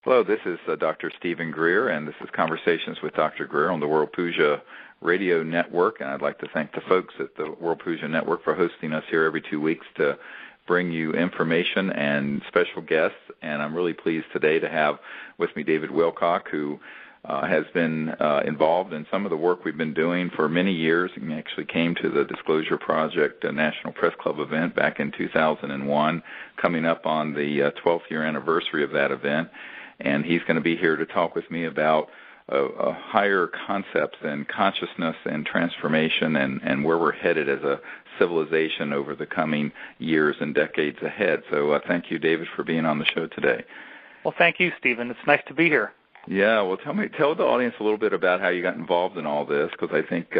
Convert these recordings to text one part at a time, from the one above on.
Hello, this is Dr. Stephen Greer, and this is Conversations with Dr. Greer on the World Puja Radio Network. And I'd like to thank the folks at the World Puja Network for hosting us here every 2 weeks to bring you information and special guests. And I'm really pleased today to have with me David Wilcock, who has been involved in some of the work we've been doing for many years. He actually came to the Disclosure Project National Press Club event back in 2001, coming up on the 12th year anniversary of that event. And he's going to be here to talk with me about higher concepts and consciousness and transformation and where we're headed as a civilization over the coming years and decades ahead. So thank you, David, for being on the show today. Well, thank you, Stephen. It's nice to be here. Yeah, well, tell the audience a little bit about how you got involved in all this, because I think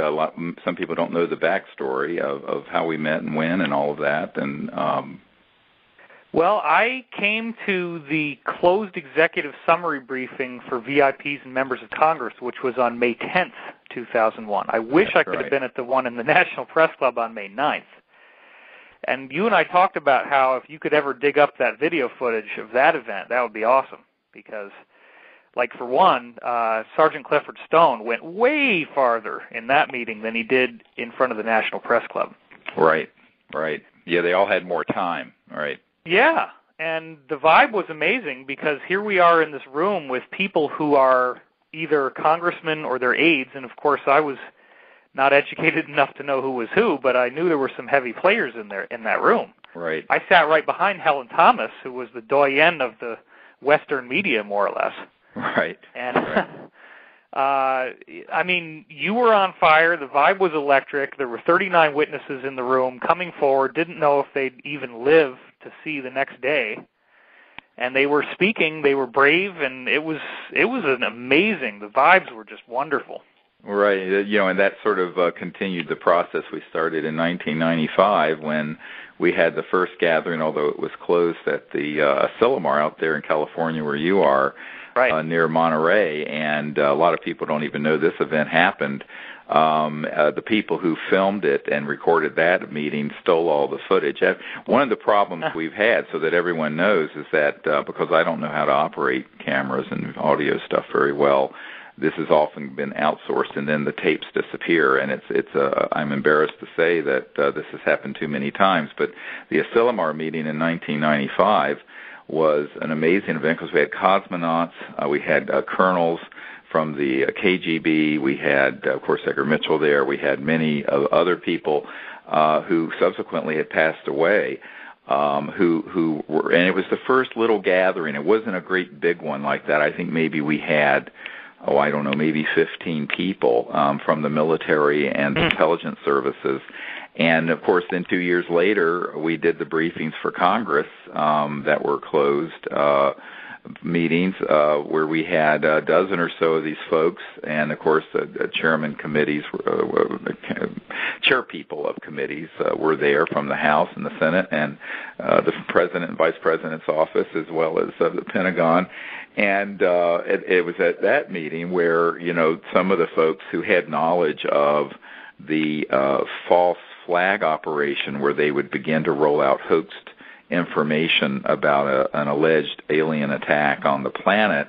some people don't know the backstory of how we met and when and all of that. And well, I came to the closed executive summary briefing for VIPs and members of Congress, which was on May 10th, 2001. I wish I could have been at the one in the National Press Club on May 9th. And you and I talked about how if you could ever dig up that video footage of that event, that would be awesome. Because, like, for one, Sergeant Clifford Stone went way farther in that meeting than he did in front of the National Press Club. Right. Yeah, they all had more time, right. Yeah, and the vibe was amazing because here we are in this room with people who are either congressmen or their aides, and of course I was not educated enough to know who was who, but I knew there were some heavy players in that room. Right. I sat right behind Helen Thomas, who was the doyenne of the Western media, more or less. Right. And I mean, you were on fire. The vibe was electric. There were 39 witnesses in the room coming forward, didn't know if they'd even live to see the next day. And they were speaking. They were brave, and it was an amazing. The vibes were just wonderful. Right. And that sort of continued the process we started in 1995 when we had the first gathering, although it was closed at the Asilomar out there in California where you are. Right. Near Monterey, and a lot of people don't even know this event happened. The people who filmed it and recorded that meeting stole all the footage. One of the problems we've had, so that everyone knows, is that because I don't know how to operate cameras and audio stuff very well, this has often been outsourced, and then the tapes disappear. And I'm embarrassed to say that this has happened too many times. But the Asilomar meeting in 1995 was an amazing event because we had cosmonauts, we had colonels from the KGB, we had, of course, Edgar Mitchell there, we had many other people who subsequently had passed away, who were, and it was the first little gathering. It wasn't a great big one like that. I think maybe we had, maybe 15 people from the military and intelligence services. And, of course, then 2 years later, we did the briefings for Congress that were closed meetings where we had a dozen or so of these folks and, of course, chairman committees, chair people of committees were there from the House and the Senate and the President and Vice President's office as well as the Pentagon. And it was at that meeting where, some of the folks who had knowledge of the false flag operation where they would begin to roll out hoaxed information about an alleged alien attack on the planet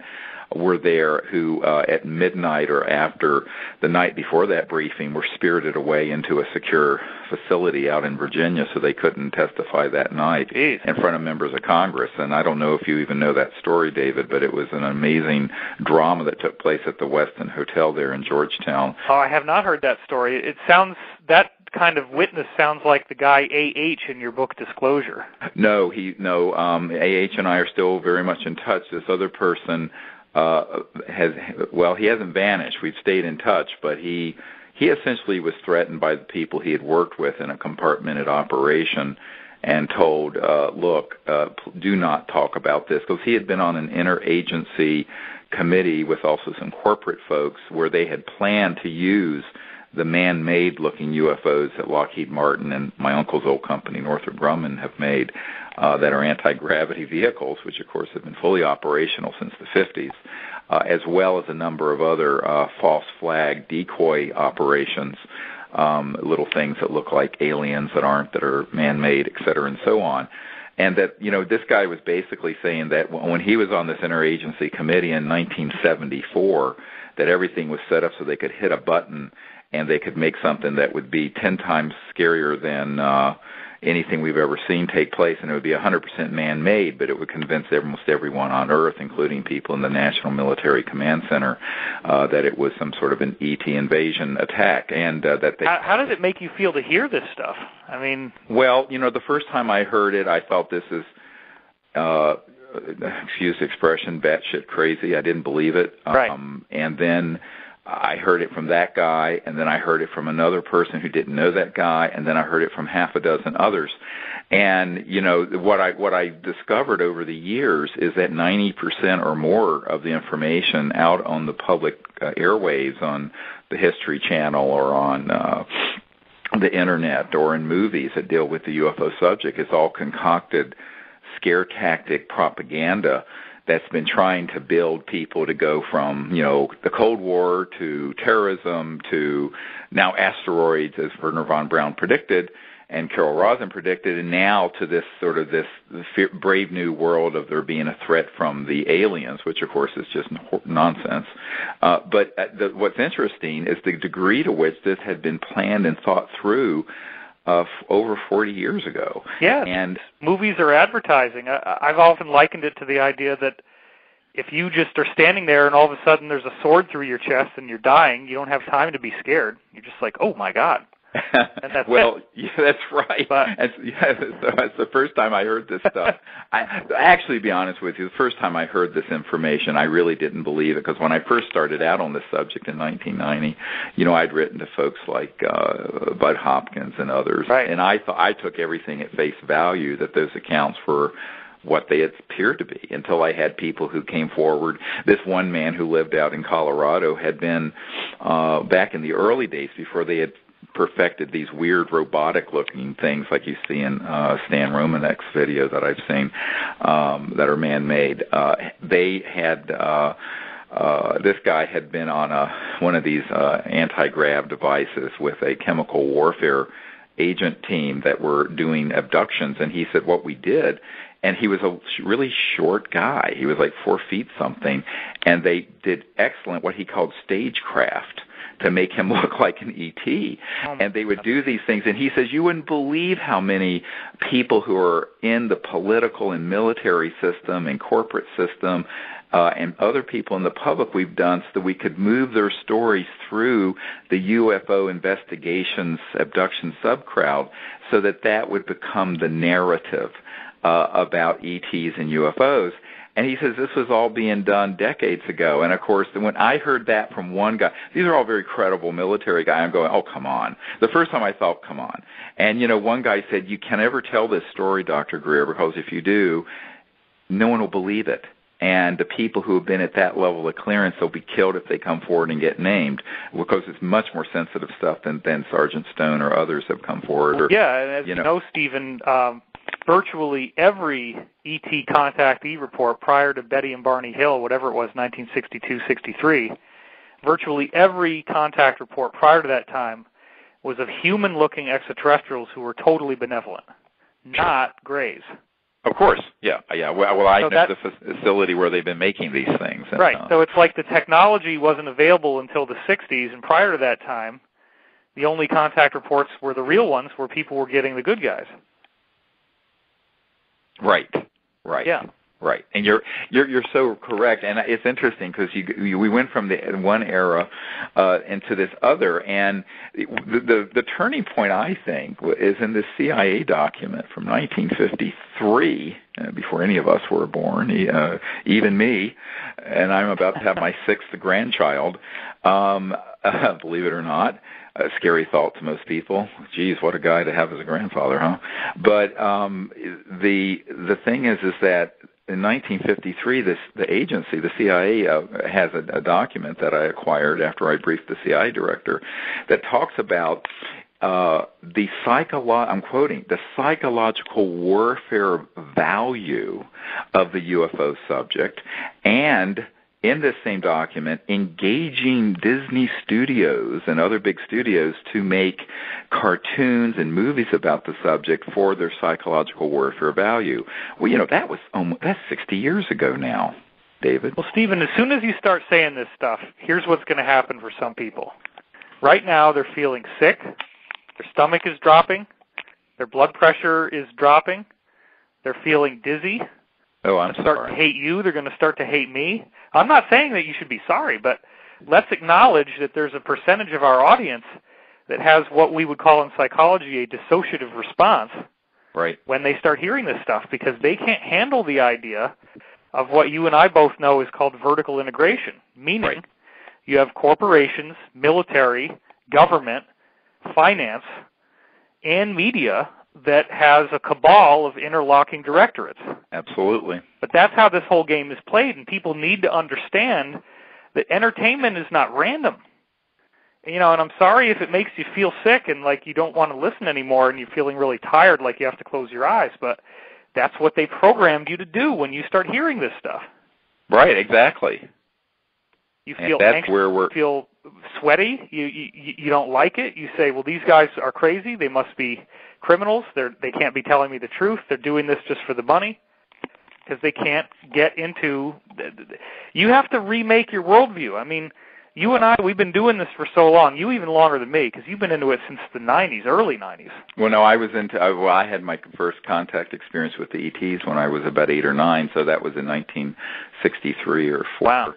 were there who at midnight or after the night before that briefing were spirited away into a secure facility out in Virginia so they couldn't testify that night in front of members of Congress. And I don't know if you even know that story, David, but it was an amazing drama that took place at the Westin Hotel there in Georgetown. Oh, I have not heard that story. It sounds, that kind of witness sounds like the guy A.H. in your book Disclosure. No, A.H. and I are still very much in touch. This other person he hasn't vanished. We've stayed in touch, but he essentially was threatened by the people he had worked with in a compartmented operation and told, look, do not talk about this, because he had been on an interagency committee with also some corporate folks where they had planned to use the man-made looking UFOs that Lockheed Martin and my uncle's old company, Northrop Grumman, have made that are anti-gravity vehicles, which of course have been fully operational since the 50s, as well as a number of other false flag decoy operations, little things that look like aliens that aren't, that are man-made, et cetera, and so on. And that, this guy was basically saying that when he was on this interagency committee in 1974, that everything was set up so they could hit a button and they could make something that would be 10 times scarier than anything we've ever seen take place, and it would be 100% man-made, but it would convince almost everyone on Earth, including people in the National Military Command Center, that it was some sort of an ET invasion attack. And that they... How does it make you feel to hear this stuff? I mean... Well, the first time I heard it, I thought this is, excuse the expression, batshit crazy. I didn't believe it. Right. And then I heard it from that guy, and then I heard it from another person who didn't know that guy, and then I heard it from half a dozen others. And, what I discovered over the years is that 90% or more of the information out on the public airwaves, on the History Channel or on the Internet or in movies that deal with the UFO subject, is all concocted scare tactic propaganda that's been trying to build people to go from, the Cold War to terrorism to now asteroids, as Wernher von Braun predicted and Carol Rosin predicted, and now to this sort of this brave new world of there being a threat from the aliens, which of course is just nonsense. But what's interesting is the degree to which this had been planned and thought through over 40 years ago. Yeah, and movies are advertising. I've often likened it to the idea that if you just are standing there and all of a sudden there's a sword through your chest and you're dying, you don't have time to be scared. You're just like, oh my God. And that's well, it. Yeah, that's right. That's the first time I heard this stuff. Actually, to be honest with you, the first time I heard this information, I really didn't believe it, because when I first started out on this subject in 1990, I'd written to folks like Bud Hopkins and others, right. And I took everything at face value that those accounts were what they appeared to be, until I had people who came forward. This one man who lived out in Colorado had been, back in the early days before they had perfected these weird robotic-looking things like you see in Stan Romanek's videos that I've seen that are man-made. They had this guy had been on one of these anti-grav devices with a chemical warfare agent team that were doing abductions, and he said what we did, and he was a really short guy. He was like 4 feet something, and they did excellent what he called stagecraft to make him look like an ET. And they would do these things. And he says, you wouldn't believe how many people who are in the political and military system and corporate system and other people in the public we've done so that we could move their stories through the UFO investigations, abduction subcrowd, so that would become the narrative about ETs and UFOs. And he says this was all being done decades ago. And, of course, when I heard that from one guy, these are all very credible military guys, I'm going, oh, come on. The first time I thought, come on. And, one guy said, you can never tell this story, Dr. Greer, because if you do, no one will believe it. And the people who have been at that level of clearance will be killed if they come forward and get named, because it's much more sensitive stuff than Sergeant Stone or others have come forward. Or, yeah, and as you know, Stephen, virtually every ET contactee report prior to Betty and Barney Hill, whatever it was, 1962-63, virtually every contact report prior to that time was of human-looking extraterrestrials who were totally benevolent, not Greys. Of course, yeah. Well, I know the facility where they've been making these things. And, right, so it's like the technology wasn't available until the 60s, and prior to that time, the only contact reports were the real ones where people were getting the good guys. Right. Yeah. Right, and you're so correct, and it's interesting because we went from the one era into this other, and the turning point, I think, is in this CIA document from 1953, before any of us were born, even me, and I'm about to have my 6th grandchild, believe it or not. A scary thought to most people. Geez, what a guy to have as a grandfather, huh? But the thing is that in 1953, the agency, the CIA, has a document that I acquired after I briefed the CIA director that talks about I'm quoting, the psychological warfare value of the UFO subject and in this same document, engaging Disney Studios and other big studios to make cartoons and movies about the subject for their psychological warfare value. Well, that's 60 years ago now, David. Well, Stephen, as soon as you start saying this stuff, here's what's going to happen for some people. Right now, they're feeling sick, their stomach is dropping, their blood pressure is dropping, they're feeling dizzy. Oh, I'm sorry. They're starting to hate you. They're going to start to hate me. I'm not saying that you should be sorry, but let's acknowledge that there's a percentage of our audience that has what we would call in psychology a dissociative response when they start hearing this stuff, because they can't handle the idea of what you and I both know is called vertical integration, meaning you have corporations, military, government, finance, and media that has a cabal of interlocking directorates. Absolutely. But that's how this whole game is played, and people need to understand that entertainment is not random. And I'm sorry if it makes you feel sick and like you don't want to listen anymore and you're feeling really tired, like you have to close your eyes, but that's what they programmed you to do when you start hearing this stuff. Right, exactly. You feel anxious, you feel sweaty, you don't like it, you say, well, these guys are crazy, they must be criminals, they can't be telling me the truth, they're doing this just for the money, because they can't get into, you have to remake your worldview. I mean, you and I, we've been doing this for so long, you even longer than me, because you've been into it since the 90s, early 90s. Well, no, I had my first contact experience with the ETs when I was about 8 or 9, so that was in 1963 or 4. Wow.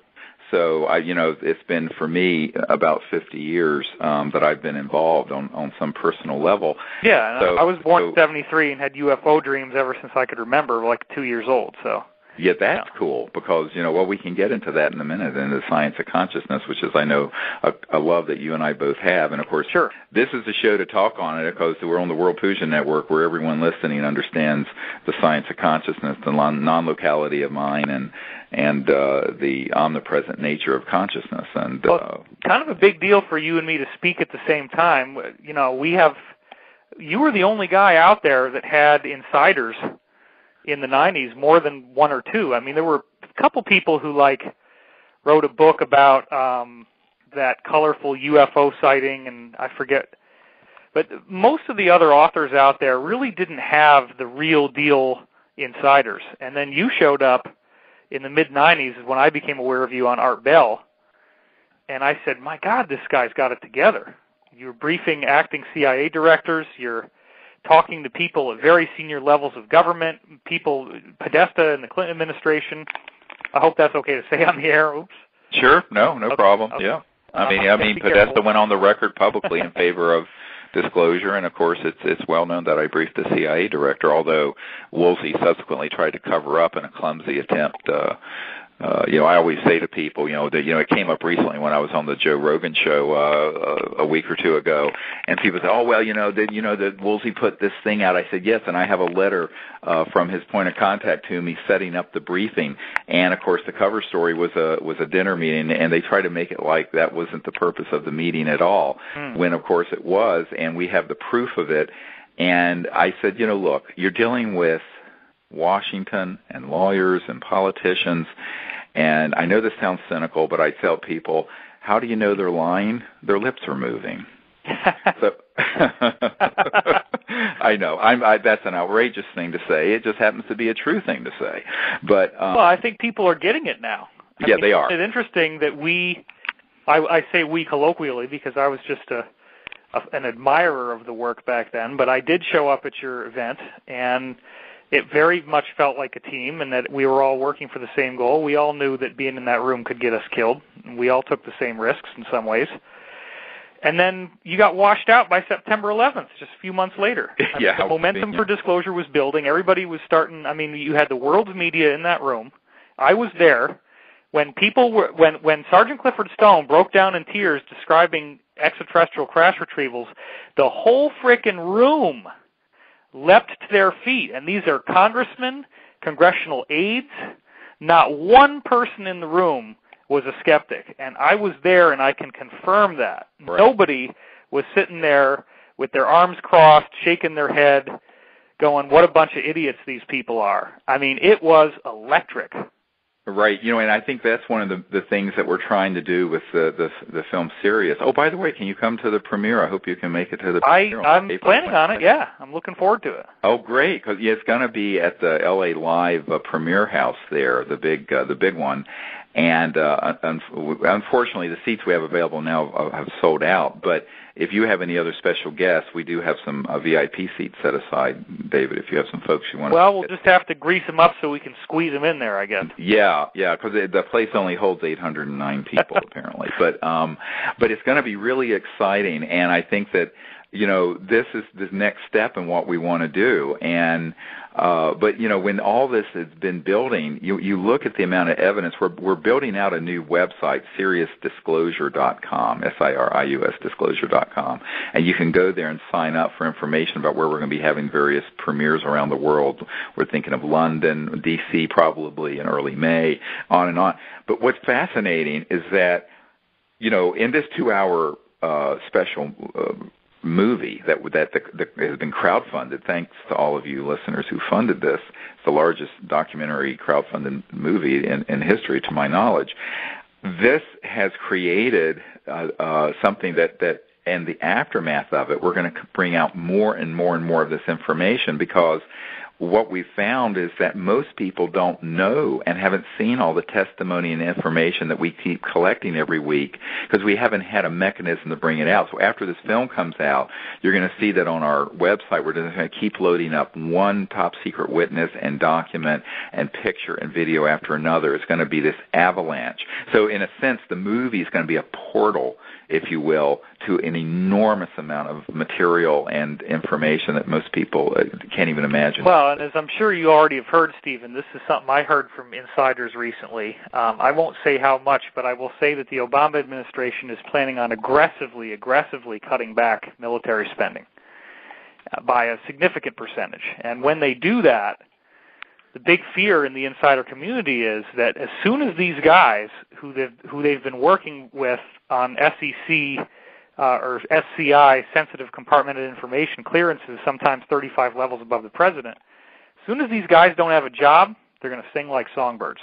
So, it's been, for me, about 50 years that I've been involved on some personal level. Yeah, and I was born in 73 and had UFO dreams ever since I could remember, like 2 years old, so. Yeah, that's cool, because, we can get into that in a minute, into the science of consciousness, which is, I know, a love that you and I both have. And, of course, This is the show to talk on it, because we're on the World Puja Network, where everyone listening understands the science of consciousness, the non-locality of mind, and the omnipresent nature of consciousness. And kind of a big deal for you and me to speak at the same time. You were the only guy out there that had insiders in the 90s, more than one or two. I mean, there were a couple people who, wrote a book about that colorful UFO sighting, and I forget. But most of the other authors out there really didn't have the real deal insiders. And then you showed up in the mid-90s when I became aware of you on Art Bell, and I said, my God, this guy's got it together. You're briefing acting CIA directors, you're talking to people at very senior levels of government, people, Podesta and the Clinton administration. I hope that's okay to say on the air. Oops. Sure. No problem. Okay. Yeah. I mean, Podesta went on the record publicly in favor of disclosure, and of course, it's well known that I briefed the CIA director, although Woolsey subsequently tried to cover up in a clumsy attempt. I always say to people, that it came up recently when I was on the Joe Rogan show a week or two ago, and people say, that Woolsey put this thing out. I said, yes, and I have a letter from his point of contact to me setting up the briefing, and of course the cover story was a dinner meeting, and they tried to make it like that wasn't the purpose of the meeting at all, when of course it was, and we have the proof of it. And I said, look, you're dealing with Washington and lawyers and politicians, and I know this sounds cynical, but I tell people, how do you know they're lying? Their lips are moving. So I know that's an outrageous thing to say. It just happens to be a true thing to say. But well, I think people are getting it now. I mean, they are. It's interesting that I say we colloquially because I was just an admirer of the work back then, but I did show up at your event, and it very much felt like a team, and that we were all working for the same goal. We all knew that being in that room could get us killed. We all took the same risks in some ways. And then you got washed out by September 11th, just a few months later. The momentum for disclosure was building. Everybody was starting. You had the world's media in that room. I was there when when Sergeant Clifford Stone broke down in tears describing extraterrestrial crash retrievals. The whole frickin' room leapt to their feet, and these are congressmen, congressional aides. Not one person in the room was a skeptic, and I was there, and I can confirm that. Right. Nobody was sitting there with their arms crossed, shaking their head, going, what a bunch of idiots these people are. It was electric. Right, and I think that's one of the things that we're trying to do with the film Sirius. Oh, by the way, can you come to the premiere? I hope you can make it to the premiere. I'm planning on it, yeah. I'm looking forward to it. Oh, great, because it's going to be at the LA Live premiere house there, the big one. And unfortunately, the seats we have available now have sold out. But if you have any other special guests, we do have some VIP seats set aside, David, if you have some folks you want to... Well, we'll just have to grease them up so we can squeeze them in there, I guess. Yeah, because the place only holds 809 people, apparently. But it's going to be really exciting, and I think that, this is the next step in what we want to do. And but when all this has been building, you look at the amount of evidence. We're building out a new website, SiriusDisclosure.com, SIRIUS Disclosure.com, and you can go there and sign up for information about where we're going to be having various premieres around the world. We're thinking of London, D.C. probably in early May, on and on. But what's fascinating is that in this 2-hour special movie that has been crowdfunded. Thanks to all of you listeners who funded this. It's the largest documentary crowdfunded movie in history, to my knowledge. This has created something that, and the aftermath of it, we're going to bring out more and more and more of this information, because what we found is that most people don't know and haven't seen all the testimony and information that we keep collecting every week, because we haven't had a mechanism to bring it out. So after this film comes out, you're going to see that on our website we're just going to keep loading up one top secret witness and document and picture and video after another. It's going to be this avalanche. So in a sense, the movie is going to be a portal, if you will, to an enormous amount of material and information that most people can't even imagine. Well, and as I'm sure you already have heard, Stephen, this is something I heard from insiders recently. I won't say how much, but I will say that the Obama administration is planning on aggressively cutting back military spending by a significant percentage. And when they do that, the big fear in the insider community is that as soon as these guys who they've been working with on SEC or SCI, sensitive compartmented information clearances, sometimes 35 levels above the president, as soon as these guys don't have a job, they're going to sing like songbirds.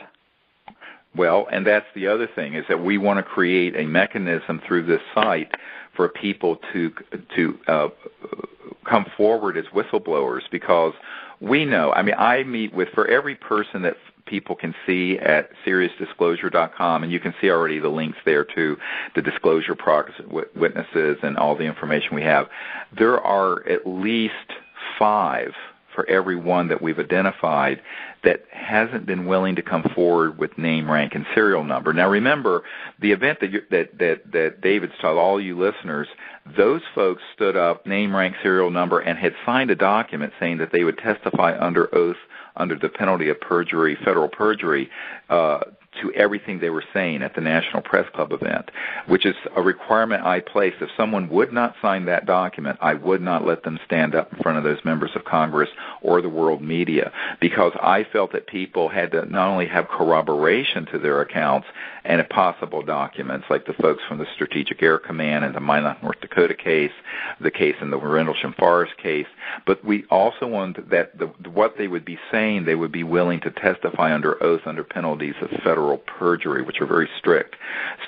Well, and that's the other thing, is that we want to create a mechanism through this site for people to come forward as whistleblowers, because we know, I meet with, for every person that people can see at SiriusDisclosure.com, and you can see already the links there to the disclosure witnesses and all the information we have. There are at least 5 for every one that we've identified that hasn't been willing to come forward with name, rank, and serial number. Now remember, the event that David's told all you listeners, those folks stood up, name, rank, serial number, and had signed a document saying that they would testify under oath under the penalty of perjury, federal perjury, to everything they were saying at the National Press Club event, which is a requirement I placed. If someone would not sign that document, I would not let them stand up in front of those members of Congress or the world media, because I felt that people had to not only have corroboration to their accounts and possible documents, like the folks from the Strategic Air Command and the Minot, North Dakota case, the case in the Rendlesham Forest case, but we also wanted that what they would be saying, they would be willing to testify under oath under penalties of federal perjury, which are very strict.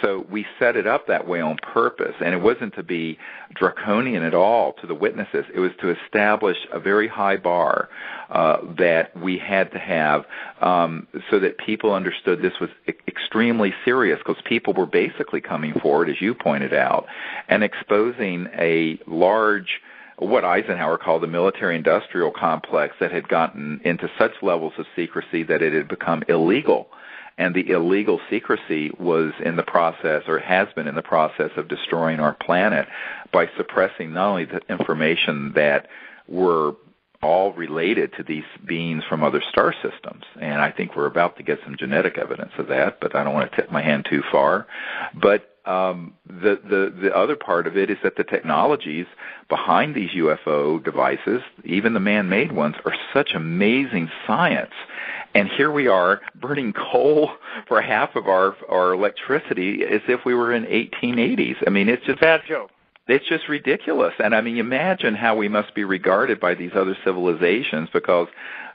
So we set it up that way on purpose, and it wasn't to be draconian at all to the witnesses. It was to establish a very high bar that we had to have so that people understood this was extremely serious, because people were basically coming forward, as you pointed out, and exposing a large, what Eisenhower called the military-industrial complex that had gotten into such levels of secrecy that it had become illegal. And the illegal secrecy was in the process, or has been in the process, of destroying our planet by suppressing not only the information that were all related to these beings from other star systems. And I think we're about to get some genetic evidence of that, but I don't want to tip my hand too far. But the other part of it is that the technologies behind these UFO devices, even the man-made ones, are such amazing science. And here we are burning coal for half of our electricity as if we were in 1880s. It's just bad joke. It's just ridiculous. And, I mean, imagine how we must be regarded by these other civilizations because,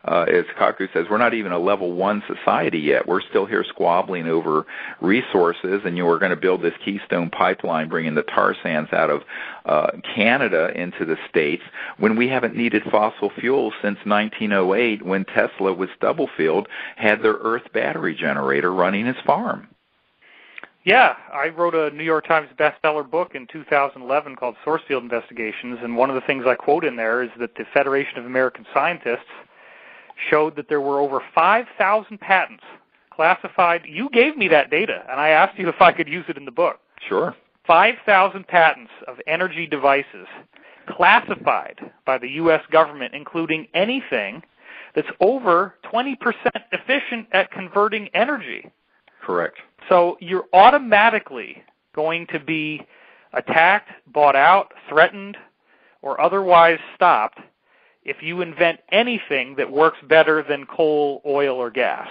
as Kaku says, we're not even a level 1 society yet. We're still here squabbling over resources, and we're going to build this Keystone pipeline bringing the tar sands out of Canada into the States when we haven't needed fossil fuels since 1908 when Tesla with Stubblefield had their Earth battery generator running his farm. Yeah, I wrote a New York Times bestseller book in 2011 called Source Field Investigations, and one of the things I quote in there is that the Federation of American Scientists showed that there were over 5,000 patents classified. You gave me that data, and I asked you if I could use it in the book. Sure. 5,000 patents of energy devices classified by the U.S. government, including anything that's over 20% efficient at converting energy. Correct. So you're automatically going to be attacked, bought out, threatened, or otherwise stopped if you invent anything that works better than coal, oil, or gas.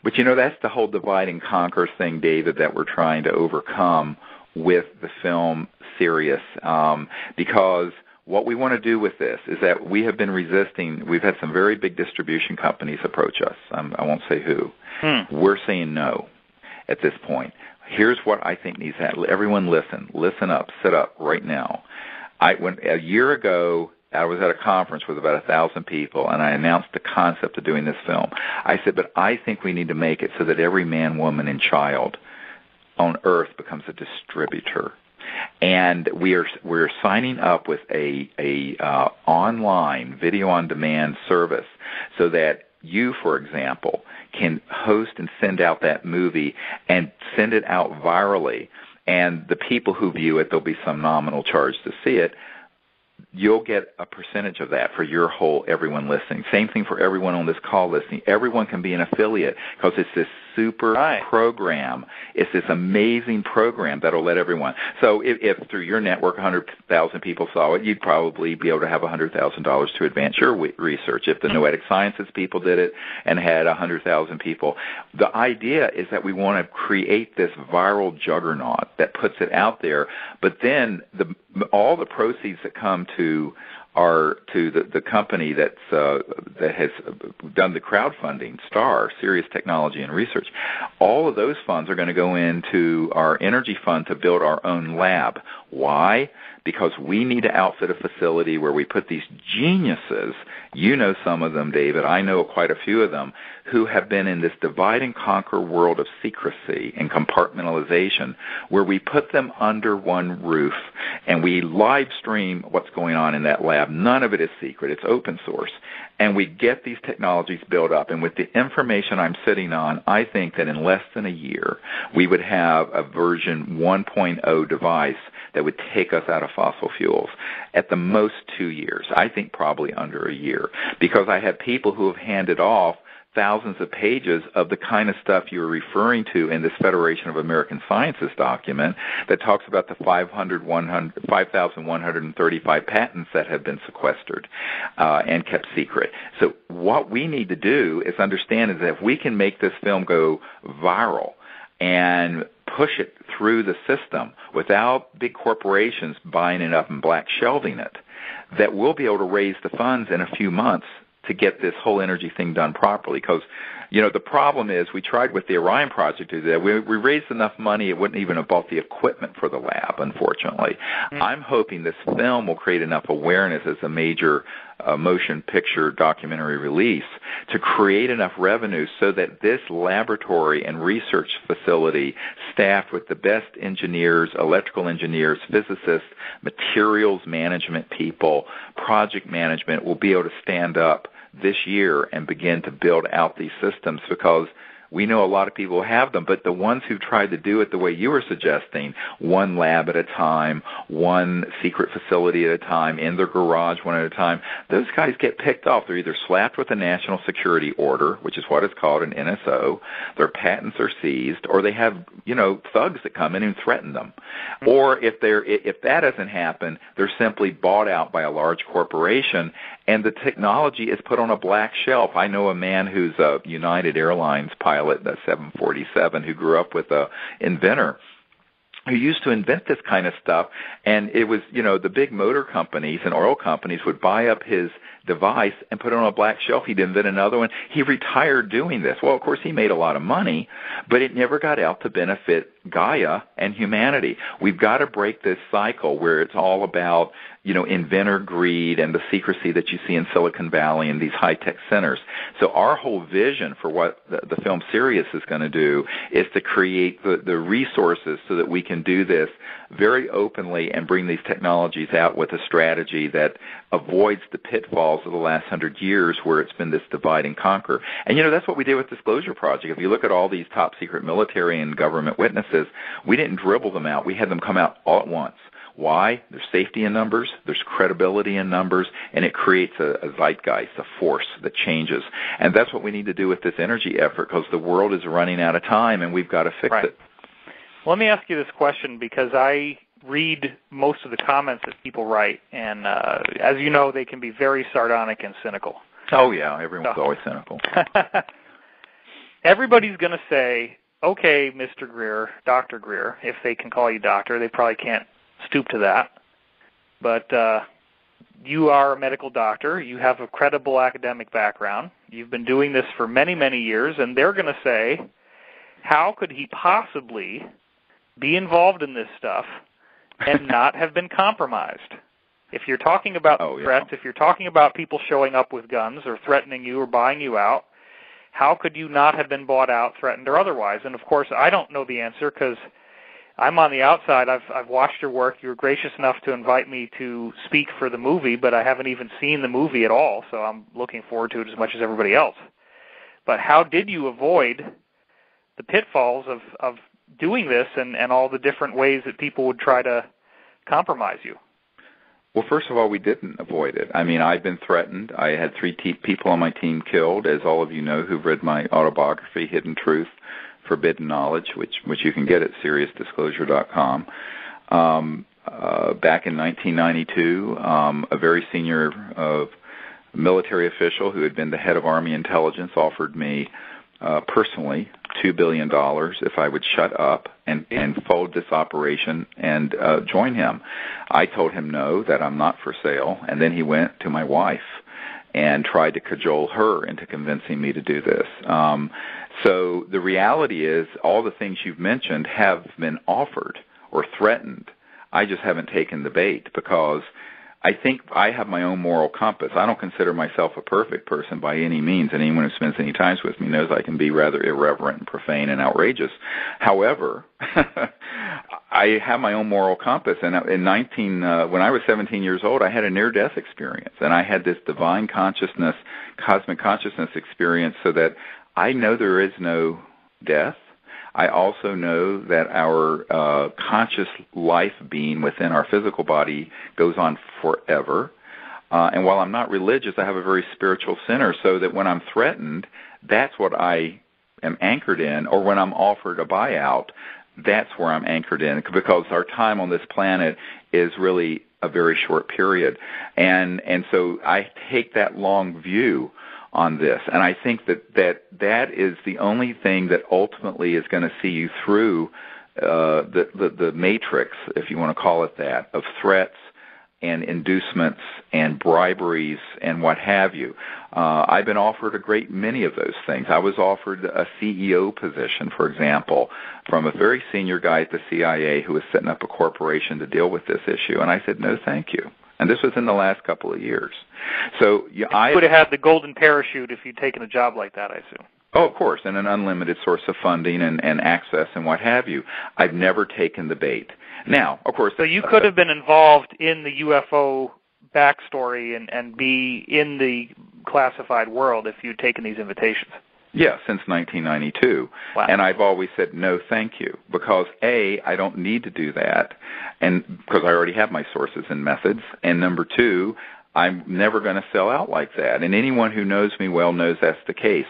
But, that's the whole divide and conquer thing, David, that we're trying to overcome with the film Sirius, because what we want to do with this is that we have been resisting. We've had some very big distribution companies approach us. I won't say who. We're saying no at this point. Here's what I think needs to happen. Everyone listen up, sit up right now. A year ago, I was at a conference with about 1,000 people, and I announced the concept of doing this film. I said, but I think we need to make it so that every man, woman, and child on Earth becomes a distributor. And we're signing up with a online video-on-demand service so that you, for example, can host and send out that movie and send it out virally. And the people who view it, there'll be some nominal charge to see it. You'll get a percentage of that for everyone listening. Same thing for everyone on this call listening. Everyone can be an affiliate because it's this super program. It's this amazing program that'll let everyone. So if through your network 100,000 people saw it, you'd probably be able to have $100,000 to advance your research. If the Noetic Sciences people did it and had 100,000 people, the idea is that we want to create this viral juggernaut that puts it out there, but then all the proceeds that come to the company that has done the crowdfunding, Sirius Technology and Research, all of those funds are going to go into our energy fund to build our own lab. Why? Because we need to outfit a facility where we put these geniuses, you know some of them, David, I know quite a few of them, who have been in this divide and conquer world of secrecy and compartmentalization, where we put them under one roof and we live stream what's going on in that lab. None of it is secret. It's open source. And we get these technologies built up. And with the information I'm sitting on, I think that in less than a year, we would have a version 1.0 device that would take us out of fossil fuels. At the most 2 years. I think probably under a year. Because I have people who have handed off thousands of pages of the kind of stuff you were referring to in this Federation of American Sciences document that talks about the 5,135 patents that have been sequestered and kept secret. So what we need to do is understand is that if we can make this film go viral and push it through the system without big corporations buying it up and black shelving it, that we'll be able to raise the funds in a few months to get this whole energy thing done properly. Because, the problem is we tried with the Orion project to do that. We raised enough money, it wouldn't even have bought the equipment for the lab, unfortunately. I'm hoping this film will create enough awareness as a major motion picture documentary release to create enough revenue so that this laboratory and research facility, staffed with the best engineers, electrical engineers, physicists, materials management people, project management, will be able to stand up this year and begin to build out these systems, because we know a lot of people have them, but the ones who tried to do it the way you were suggesting, one lab at a time, one secret facility at a time, in their garage one at a time, those guys get picked off. They're either slapped with a national security order, which is what is called an NSO, their patents are seized, or they have, thugs that come in and threaten them. Or if that doesn't happen, they're simply bought out by a large corporation, and the technology is put on a black shelf. I know a man who's a United Airlines pilot, the 747, who grew up with an inventor who used to invent this kind of stuff, and it was, the big motor companies and oil companies would buy up his device and put it on a black shelf. He'd invent another one. He retired doing this. Well, of course, he made a lot of money, but it never got out to benefit Gaia and humanity. We've got to break this cycle where it's all about, inventor greed and the secrecy that you see in Silicon Valley and these high-tech centers. So our whole vision for what the film Sirius is going to do is to create the resources so that we can do this very openly and bring these technologies out with a strategy that avoids the pitfalls of the last 100 years where it's been this divide and conquer. And, that's what we did with Disclosure Project. If you look at all these top-secret military and government witnesses, we didn't dribble them out. We had them come out all at once. Why? There's safety in numbers, there's credibility in numbers, and it creates a zeitgeist, a force that changes. And that's what we need to do with this energy effort, because the world is running out of time, and we've got to fix it. Well, let me ask you this question, because I read most of the comments that people write, and as you know, they can be very sardonic and cynical. Oh, yeah, everyone's always cynical. Everybody's going to say, okay, Mr. Greer, Dr. Greer, if they can call you doctor, they probably can't stoop to that, but you are a medical doctor, you have a credible academic background, you've been doing this for many, many years, and they're going to say, how could he possibly be involved in this stuff and not have been compromised? If you're talking about threats, if you're talking about people showing up with guns or threatening you or buying you out, how could you not have been bought out, threatened, or otherwise? And, of course, I don't know the answer because I'm on the outside. I've watched your work. You were gracious enough to invite me to speak for the movie, but I haven't even seen the movie at all, so I'm looking forward to it as much as everybody else. But how did you avoid the pitfalls of doing this and all the different ways that people would try to compromise you? Well, first of all, we didn't avoid it. I mean, I've been threatened. I had 3 people on my team killed, as all of you know who've read my autobiography, Hidden Truth, Forbidden Knowledge, which you can get at SiriusDisclosure.com. Back in 1992, a very senior military official who had been the head of Army intelligence offered me personally $2 billion if I would shut up and fold this operation and join him. I told him no, that I'm not for sale, and then he went to my wife and tried to cajole her into convincing me to do this. So the reality is all the things you've mentioned have been offered or threatened. I just haven't taken the bait because I think I have my own moral compass. I don't consider myself a perfect person by any means, and anyone who spends any time with me knows I can be rather irreverent and profane and outrageous. However, I have my own moral compass, and when I was 17 years old, I had a near-death experience, and I had this divine consciousness, cosmic consciousness experience, so that I know there is no death. I also know that our conscious life being within our physical body goes on forever. And while I'm not religious, I have a very spiritual center, so that when I'm threatened, that's what I am anchored in, or when I'm offered a buyout, that's where I'm anchored in, because our time on this planet is really a very short period. And so I take that long view on this, and I think that is the only thing that ultimately is going to see you through the matrix, if you want to call it that, of threats and inducements and briberies and what have you. I've been offered a great many of those things. I was offered a CEO position, for example, from a very senior guy at the CIA who was setting up a corporation to deal with this issue, and I said, no, thank you. And this was in the last couple of years. So I would have had the golden parachute if you'd taken a job like that, I assume. Oh, of course, and an unlimited source of funding and access and what have you. I've never taken the bait. Now, of course... So you could have been involved in the UFO backstory and be in the classified world if you'd taken these invitations. Yeah, since 1992. Wow. And I've always said, no, thank you, because, A, I don't need to do that, and because I already have my sources and methods, and number 2, I'm never going to sell out like that. And anyone who knows me well knows that's the case.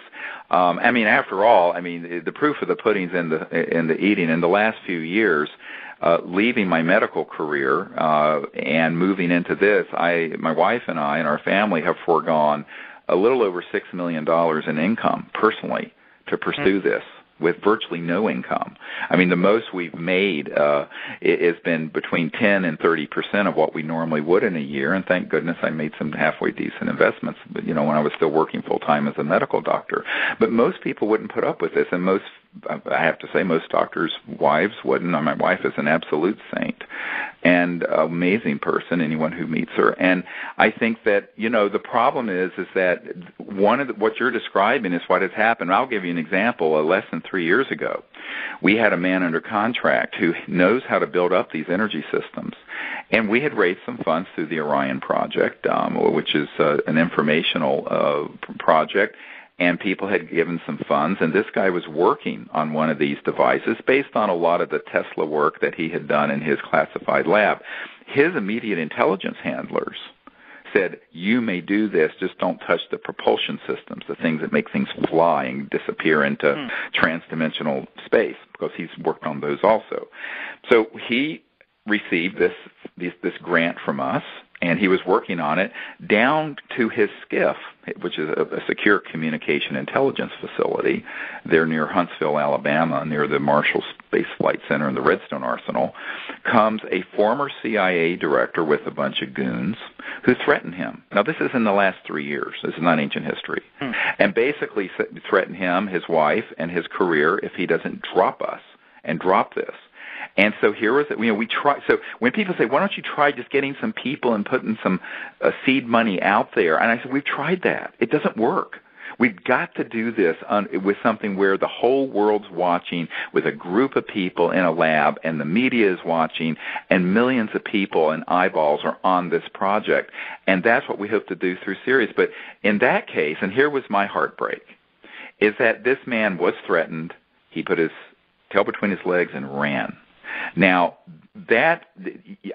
After all, the proof of the pudding's in the eating. In the last few years, leaving my medical career and moving into this, my wife and I and our family have foregone a little over $6 million in income personally to pursue this. with virtually no income. I mean, the most we've made has been between 10 and 30% of what we normally would in a year, and thank goodness I made some halfway decent investments, but, when I was still working full-time as a medical doctor. But most people wouldn't put up with this, and I have to say, most doctors' wives wouldn't. My wife is an absolute saint and amazing person, anyone who meets her. And I think that, the problem is that what you're describing is what has happened. I'll give you an example. Less than 3 years ago, we had a man under contract who knows how to build up these energy systems. And we had raised some funds through the Orion Project, which is an informational project. And people had given some funds, and this guy was working on one of these devices based on a lot of the Tesla work that he had done in his classified lab. His immediate intelligence handlers said, you may do this, just don't touch the propulsion systems, the things that make things fly and disappear into transdimensional space, because he's worked on those also. So he received this grant from us, and he was working on it down to his skiff, which is a secure communication intelligence facility. They're near Huntsville, Alabama, near the Marshall Space Flight Center and the Redstone Arsenal. Comes a former CIA director with a bunch of goons who threatened him. Now, this is in the last 3 years. This is not ancient history. And basically threatened him, his wife, and his career if he doesn't drop us and drop this. And so here was it. We try. So when people say, "Why don't you try just getting some people and putting some seed money out there?" And I said, "We've tried that. It doesn't work. We've got to do this with something where the whole world's watching, with a group of people in a lab, and the media is watching, and millions of people and eyeballs are on this project. And that's what we hope to do through Sirius." But in that case, and here was my heartbreak, is that this man was threatened. He put his tail between his legs and ran. Now,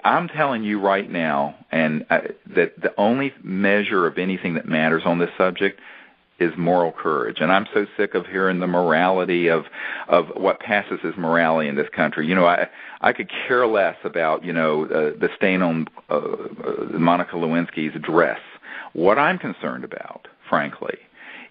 I'm telling you right now, and that the only measure of anything that matters on this subject is moral courage. And I'm so sick of hearing the morality of what passes as morality in this country. I could care less about, the stain on Monica Lewinsky's dress. What I'm concerned about, frankly,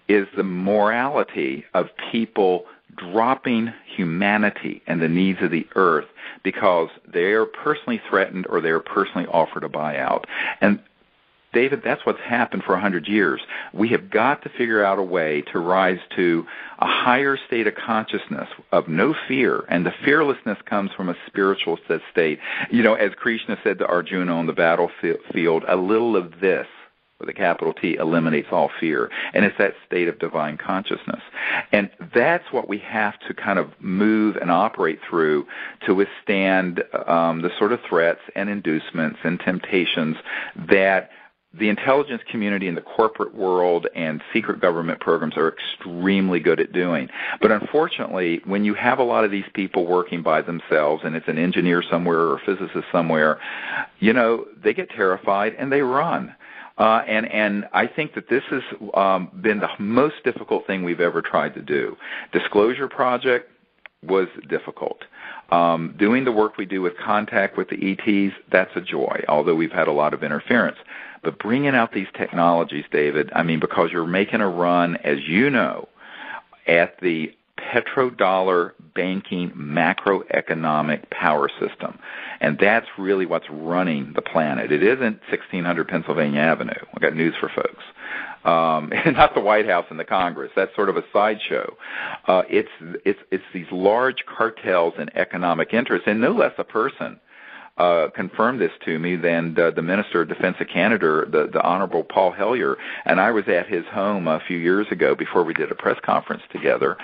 is the morality of people dropping humanity and the needs of the earth because they are personally threatened or they are personally offered a buyout. And David, that's what's happened for 100 years. We have got to figure out a way to rise to a higher state of consciousness of no fear, and the fearlessness comes from a spiritual state. As Krishna said to Arjuna on the battlefield, a little of this, with a capital T, eliminates all fear. And it's that state of divine consciousness. And that's what we have to kind of move and operate through to withstand the sort of threats and inducements and temptations that the intelligence community and the corporate world and secret government programs are extremely good at doing. But unfortunately, when you have a lot of these people working by themselves, and it's an engineer somewhere or a physicist somewhere, they get terrified and they run. And I think that this has been the most difficult thing we've ever tried to do. Disclosure Project was difficult. Doing the work we do with contact with the ETs, that's a joy, although we've had a lot of interference. But bringing out these technologies, David, because you're making a run, as you know, at the petrodollar banking macroeconomic power system. And that's really what's running the planet. It isn't 1600 Pennsylvania Avenue. I've got news for folks. Not the White House and the Congress. That's sort of a sideshow. It's these large cartels and economic interests, and no less a person confirmed this to me than the Minister of Defense of Canada, the Honorable Paul Hellyer, and I was at his home a few years ago before we did a press conference together,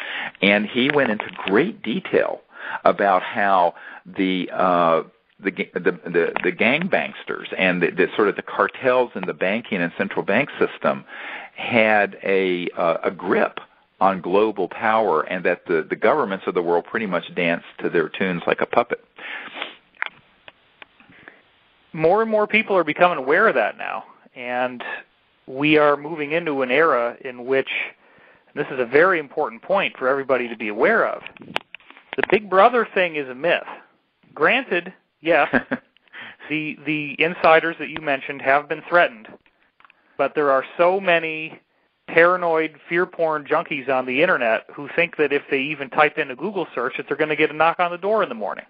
and he went into great detail about how the gangbanksters and the sort of the cartels in the banking and central bank system had a grip on global power, and that the governments of the world pretty much danced to their tunes like a puppet. More and more people are becoming aware of that now, and we are moving into an era in which, and this is a very important point for everybody to be aware of, the Big Brother thing is a myth. Granted, yes, the insiders that you mentioned have been threatened, but there are so many paranoid, fear-porn junkies on the Internet who think that if they even type in a Google search that they're going to get a knock on the door in the morning.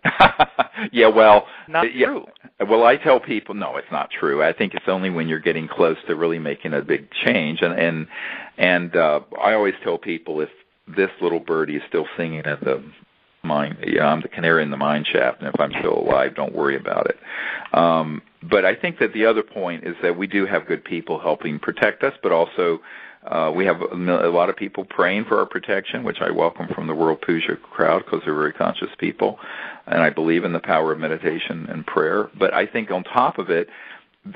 Yeah, well... Not true. Well, I tell people, no, it's not true. I think it's only when you're getting close to really making a big change. And I always tell people, if this little birdie is still singing at the mine, I'm the canary in the mine shaft, and if I'm still alive, don't worry about it. But I think that the other point is that we do have good people helping protect us, but also we have a lot of people praying for our protection, which I welcome from the World Puja crowd because they're very conscious people, and I believe in the power of meditation and prayer. But I think on top of it,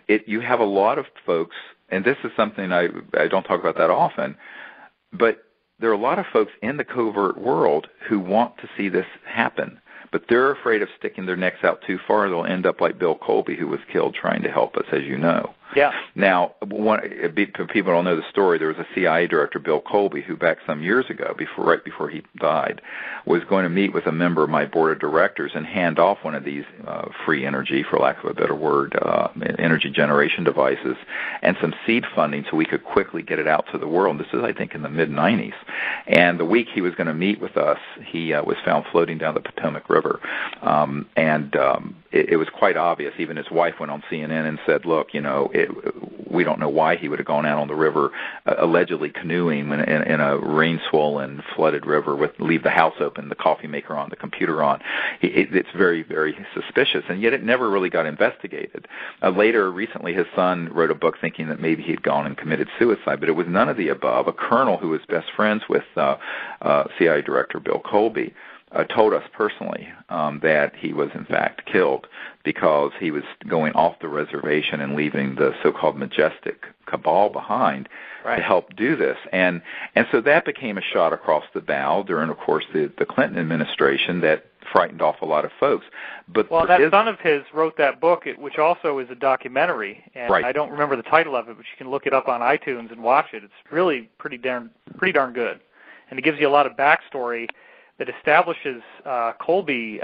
you have a lot of folks, and this is something I don't talk about that often, but there are a lot of folks in the covert world who want to see this happen, but they're afraid of sticking their necks out too far. They'll end up like Bill Colby, who was killed trying to help us, as you know. Yeah. Now, people don't know the story. There was a CIA director, Bill Colby, who back some years ago, right before he died, was going to meet with a member of my board of directors and hand off one of these free energy, for lack of a better word, energy generation devices and some seed funding so we could quickly get it out to the world. This is, I think, in the mid-'90s. And the week he was going to meet with us, he was found floating down the Potomac River. It was quite obvious. Even his wife went on CNN and said, look, we don't know why he would have gone out on the river allegedly canoeing in a rain-swollen, flooded river leave the house open, the coffee maker on, the computer on. It's very, very suspicious, and yet it never really got investigated. Recently, his son wrote a book thinking that maybe he'd gone and committed suicide, but it was none of the above. A colonel who was best friends with CIA Director Bill Colby told us personally that he was in fact killed because he was going off the reservation and leaving the so-called majestic cabal behind to help do this. And so that became a shot across the bow during, of course, the Clinton administration that frightened off a lot of folks. But that son of his wrote that book, which also is a documentary, and I don't remember the title of it, but you can look it up on iTunes and watch it. It's really pretty darn good, and it gives you a lot of backstory that establishes Colby.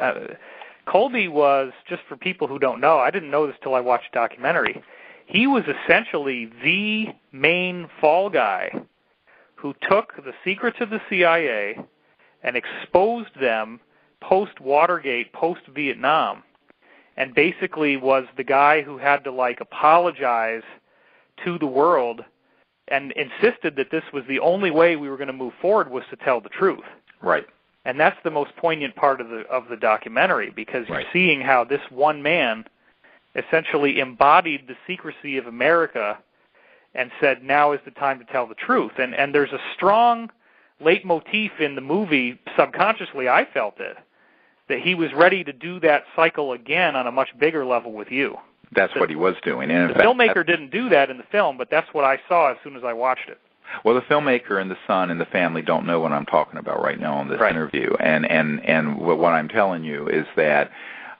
Colby was, just for people who don't know, I didn't know this till I watched the documentary, he was essentially the main fall guy who took the secrets of the CIA and exposed them post-Watergate, post-Vietnam, and basically was the guy who had to, apologize to the world and insisted that this was the only way we were going to move forward was to tell the truth. Right. And that's the most poignant part of the documentary, because you're seeing how this one man essentially embodied the secrecy of America and said, now is the time to tell the truth. And there's a strong leitmotif in the movie, subconsciously I felt it, that he was ready to do that cycle again on a much bigger level with you. That's what he was doing. And the filmmaker didn't do that in the film, but that's what I saw as soon as I watched it. Well, the filmmaker and the son and the family don't know what I'm talking about right now in this interview. And what I'm telling you is that,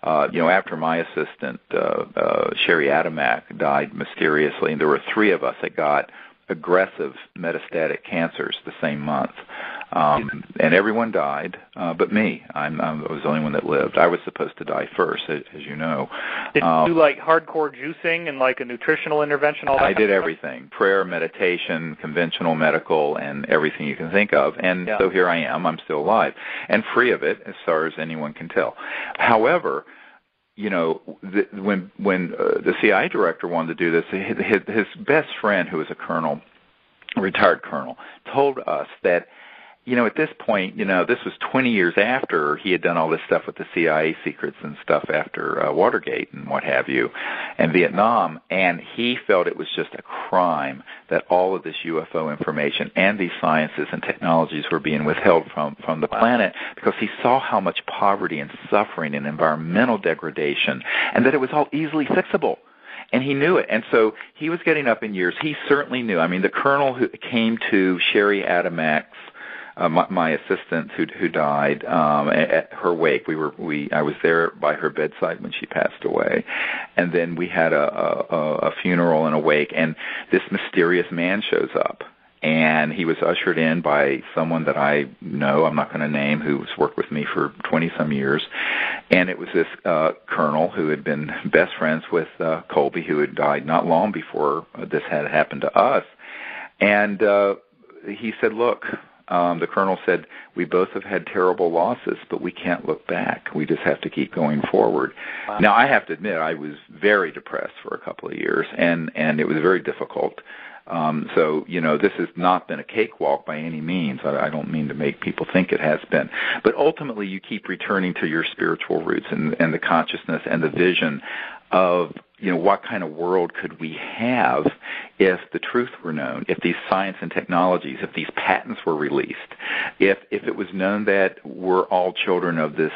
after my assistant, Sherry Adamak, died mysteriously, and there were 3 of us that got aggressive metastatic cancers the same month. And everyone died, but me. I was the only one that lived. I was supposed to die first, as you know. Did you do hardcore juicing and a nutritional intervention? All that I did everything: prayer, meditation, conventional medical, and everything you can think of. And so here I am. I'm still alive and free of it, as far as anyone can tell. However, when the CIA director wanted to do this, his best friend, who was a retired colonel, told us that, at this point, this was 20 years after he had done all this stuff with the CIA secrets and stuff after Watergate and what have you, and Vietnam, and he felt it was just a crime that all of this UFO information and these sciences and technologies were being withheld from the planet, because he saw how much poverty and suffering and environmental degradation, and that it was all easily fixable. And he knew it. And so he was getting up in years. He certainly knew. I mean, the colonel who came to Sherry Adamak's, my assistant who died, at her wake. I was there by her bedside when she passed away, and then we had a funeral and a wake, and this mysterious man shows up, and he was ushered in by someone that I know, I'm not going to name, who's worked with me for 20-some years, and it was this colonel who had been best friends with Colby, who had died not long before this had happened to us, and he said, look, the colonel said, we both have had terrible losses, but we can't look back. We just have to keep going forward. Wow. Now, I have to admit, I was very depressed for a couple of years, and it was very difficult. So, this has not been a cakewalk by any means. I don't mean to make people think it has been. But ultimately, you keep returning to your spiritual roots and the consciousness and the vision of, what kind of world could we have if the truth were known, if these science and technologies, if these patents were released, if it was known that we're all children of this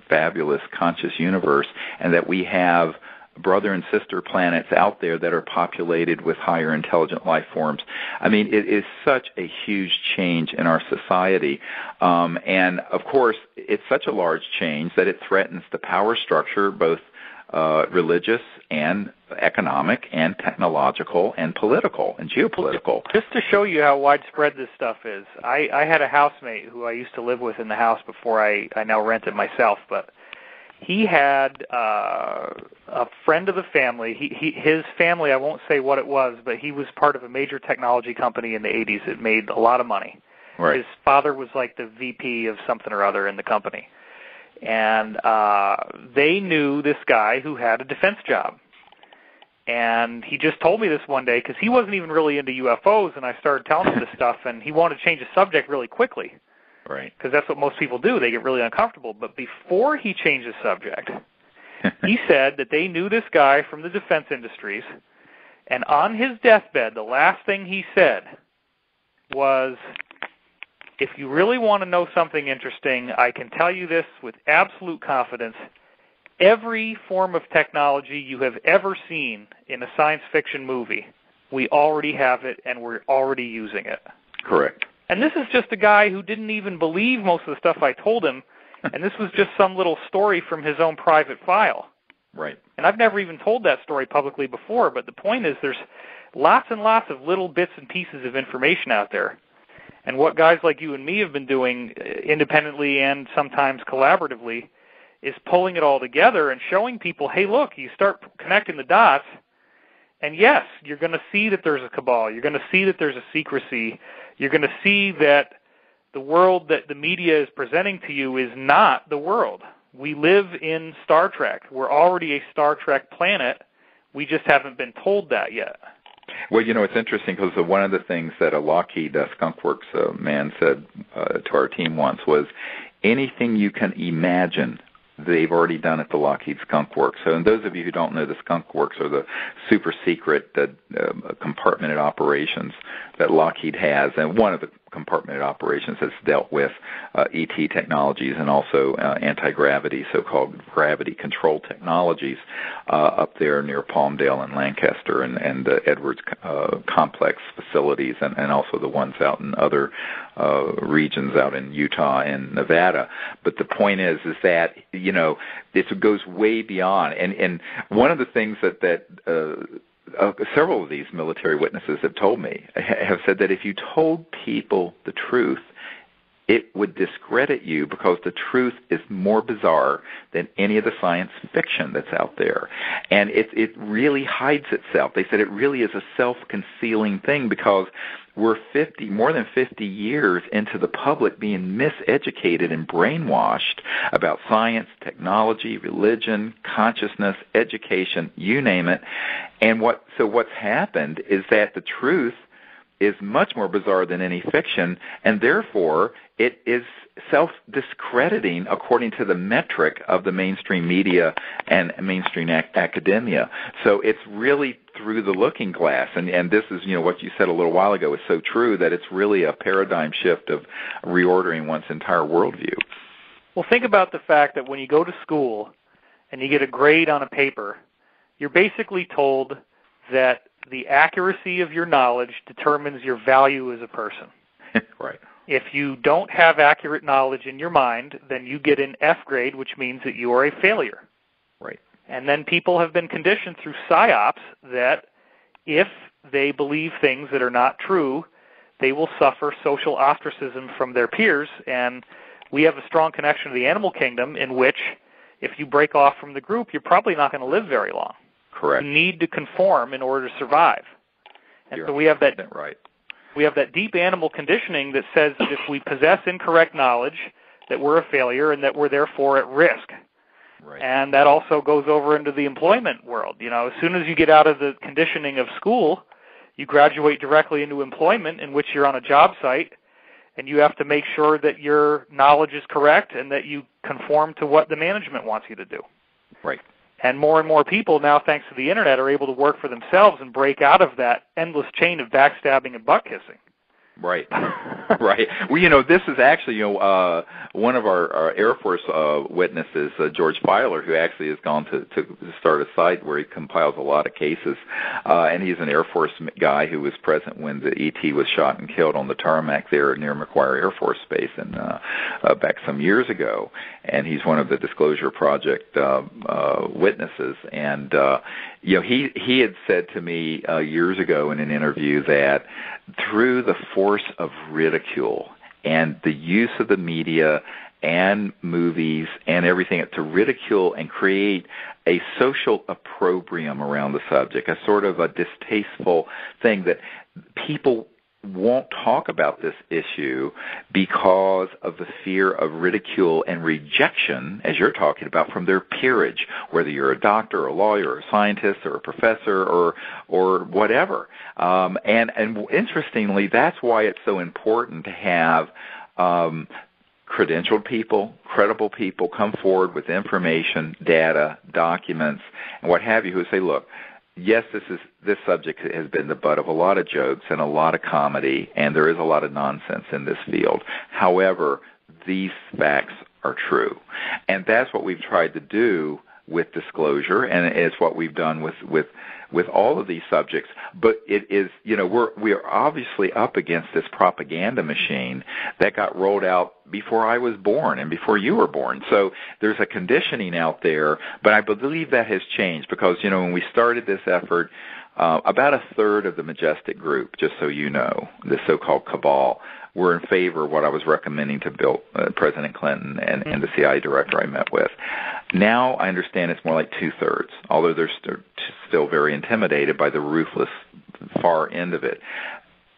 fabulous conscious universe and that we have brother and sister planets out there that are populated with higher intelligent life forms. I mean, it is such a huge change in our society. And, of course, it's such a large change that it threatens the power structure, both religious and economic and technological and political and geopolitical. Just to show you how widespread this stuff is, I had a housemate who I used to live with in the house before I now rent it myself, but he had a friend of the family. His family, I won't say what it was, but he was part of a major technology company in the 80s that made a lot of money. Right. His father was like the VP of something or other in the company. And they knew this guy who had a defense job. And he just told me this one day because he wasn't even really into UFOs, and I started telling him this stuff, and he wanted to change the subject really quickly. Right. Because that's what most people do. They get really uncomfortable. But before he changed the subject, he said that they knew this guy from the defense industries, and on his deathbed, the last thing he said was, if you really want to know something interesting, I can tell you this with absolute confidence. Every form of technology you have ever seen in a science fiction movie, we already have it, and we're already using it. Correct. And this is just a guy who didn't even believe most of the stuff I told him, and this was just some little story from his own private file. Right. And I've never even told that story publicly before, but the point is there's lots and lots of little bits and pieces of information out there. And what guys like you and me have been doing independently and sometimes collaboratively is pulling it all together and showing people, hey, look, you start connecting the dots, and yes, you're going to see that there's a cabal. You're going to see that there's a secrecy. You're going to see that the world that the media is presenting to you is not the world. We live in Star Trek. We're already a Star Trek planet. We just haven't been told that yet. Well, it's interesting because one of the things that a Lockheed Skunk Works man said to our team once was, anything you can imagine, they've already done at the Lockheed Skunk Works. So, and those of you who don't know, the Skunk Works are the super secret compartmented operations that Lockheed has, and one of the compartmented operations that's dealt with ET technologies and also anti-gravity, so-called gravity control technologies up there near Palmdale and Lancaster and the Edwards complex facilities, and also the ones out in other regions out in Utah and Nevada. But the point is that, it goes way beyond. And one of the things that several of these military witnesses have told me have said that if you told people the truth, it would discredit you because the truth is more bizarre than any of the science fiction that's out there. And it really hides itself. They said it really is a self-concealing thing because we're more than 50 years into the public being miseducated and brainwashed about science, technology, religion, consciousness, education, you name it. And what's happened is that the truth is much more bizarre than any fiction, and therefore it is self-discrediting according to the metric of the mainstream media and mainstream academia. So it's really through the looking glass, and this is, what you said a little while ago is so true, that it's really a paradigm shift of reordering one's entire worldview. Well, think about the fact that when you go to school and you get a grade on a paper, you're basically told that the accuracy of your knowledge determines your value as a person. Right. If you don't have accurate knowledge in your mind, then you get an F grade, which means that you are a failure. Right. And then people have been conditioned through psyops that if they believe things that are not true, they will suffer social ostracism from their peers. And we have a strong connection to the animal kingdom in which if you break off from the group, you're probably not going to live very long. Correct. You need to conform in order to survive. And so we have that. Right. We have that deep animal conditioning that says that if we possess incorrect knowledge, that we're a failure and that we're therefore at risk. Right. And that also goes over into the employment world. As soon as you get out of the conditioning of school, you graduate directly into employment, in which you're on a job site, and you have to make sure that your knowledge is correct and that you conform to what the management wants you to do. Right. And more people now, thanks to the Internet, are able to work for themselves and break out of that endless chain of backstabbing and butt-kissing. Right. Right. Well, this is actually, one of our Air Force witnesses, George Filer, who actually has gone to start a site where he compiles a lot of cases. And he's an Air Force guy who was present when the ET was shot and killed on the tarmac there near McGuire Air Force Base back some years ago. And he's one of the Disclosure Project witnesses. And, he had said to me years ago in an interview that through the force of ridicule and the use of the media and movies and everything to ridicule and create a social opprobrium around the subject, a sort of a distasteful thing that people won't talk about this issue because of the fear of ridicule and rejection, as you're talking about, from their peerage, whether you're a doctor or a lawyer or a scientist or a professor or whatever. And interestingly, that's why it's so important to have credentialed people, credible people come forward with information, data, documents, and what have you, who say, look, yes, this subject has been the butt of a lot of jokes and a lot of comedy, and there is a lot of nonsense in this field. However, these facts are true. And that's what we've tried to do with Disclosure, and it's what we've done with all of these subjects. But it is, we are obviously up against this propaganda machine that got rolled out before I was born and before you were born. So there's a conditioning out there, but I believe that has changed because, when we started this effort, about a third of the Majestic group, just so you know, the so-called cabal, were in favor of what I was recommending to President Clinton and the CIA director I met with. Now I understand it's more like two-thirds, although they're still very intimidated by the ruthless far end of it.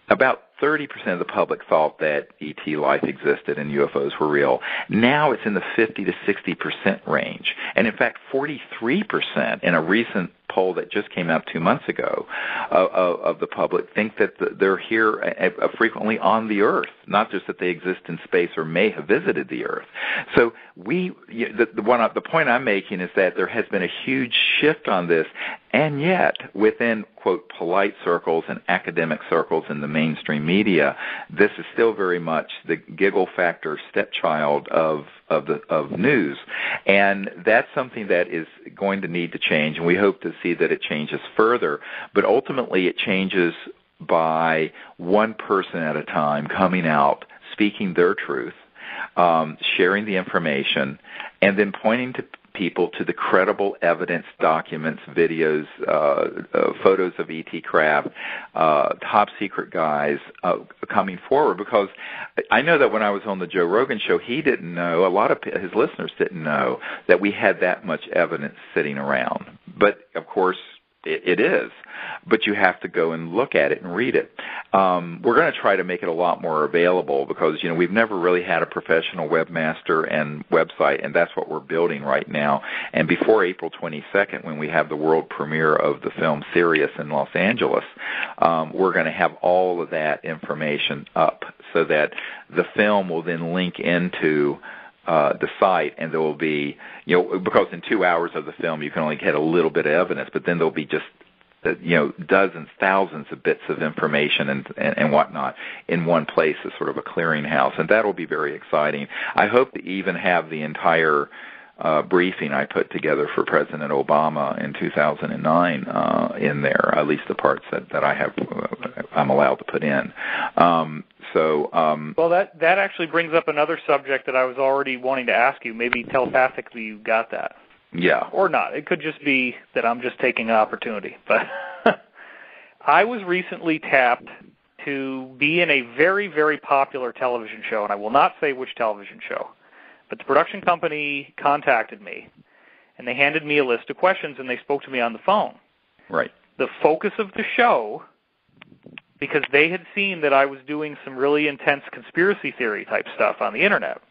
About 30% of the public thought that ET life existed and UFOs were real. Now it's in the 50 to 60% range. And in fact, 43% in a recent poll that just came out 2 months ago of the public think that they're here frequently on the Earth, not just that they exist in space or may have visited the Earth. So the point I'm making is that there has been a huge shift on this, and yet within, quote, polite circles and academic circles in the mainstream media, this is still very much the giggle factor stepchild of news. And that's something that is going to need to change, and we hope to see that it changes further. But ultimately it changes by one person at a time coming out, speaking their truth, sharing the information, and then pointing to people to the credible evidence, documents, videos, photos of ET craft, top secret guys coming forward. Because I know that when I was on the Joe Rogan show, he didn't know, a lot of his listeners didn't know that we had that much evidence sitting around. But of course, it is. But you have to go and look at it and read it. We're going to try to make it a lot more available because, we've never really had a professional webmaster and website, and that's what we're building right now. And before April 22nd, when we have the world premiere of the film Sirius in Los Angeles, we're going to have all of that information up so that the film will then link into the site, and there will be, because in 2 hours of the film you can only get a little bit of evidence, but then there'll be just dozens, thousands of bits of information and whatnot in one place as sort of a clearinghouse, and that will be very exciting. I hope to even have the entire briefing I put together for President Obama in 2009 in there, at least the parts that I'm allowed to put in. Well, that actually brings up another subject that I was already wanting to ask you. Maybe telepathically you got that. Yeah. Or not. It could just be that I'm just taking an opportunity. But I was recently tapped to be in a very, very popular television show, and I will not say which television show. But the production company contacted me, and they handed me a list of questions, and they spoke to me on the phone. Right. The focus of the show because they had seen that I was doing some really intense conspiracy theory type stuff on the Internet.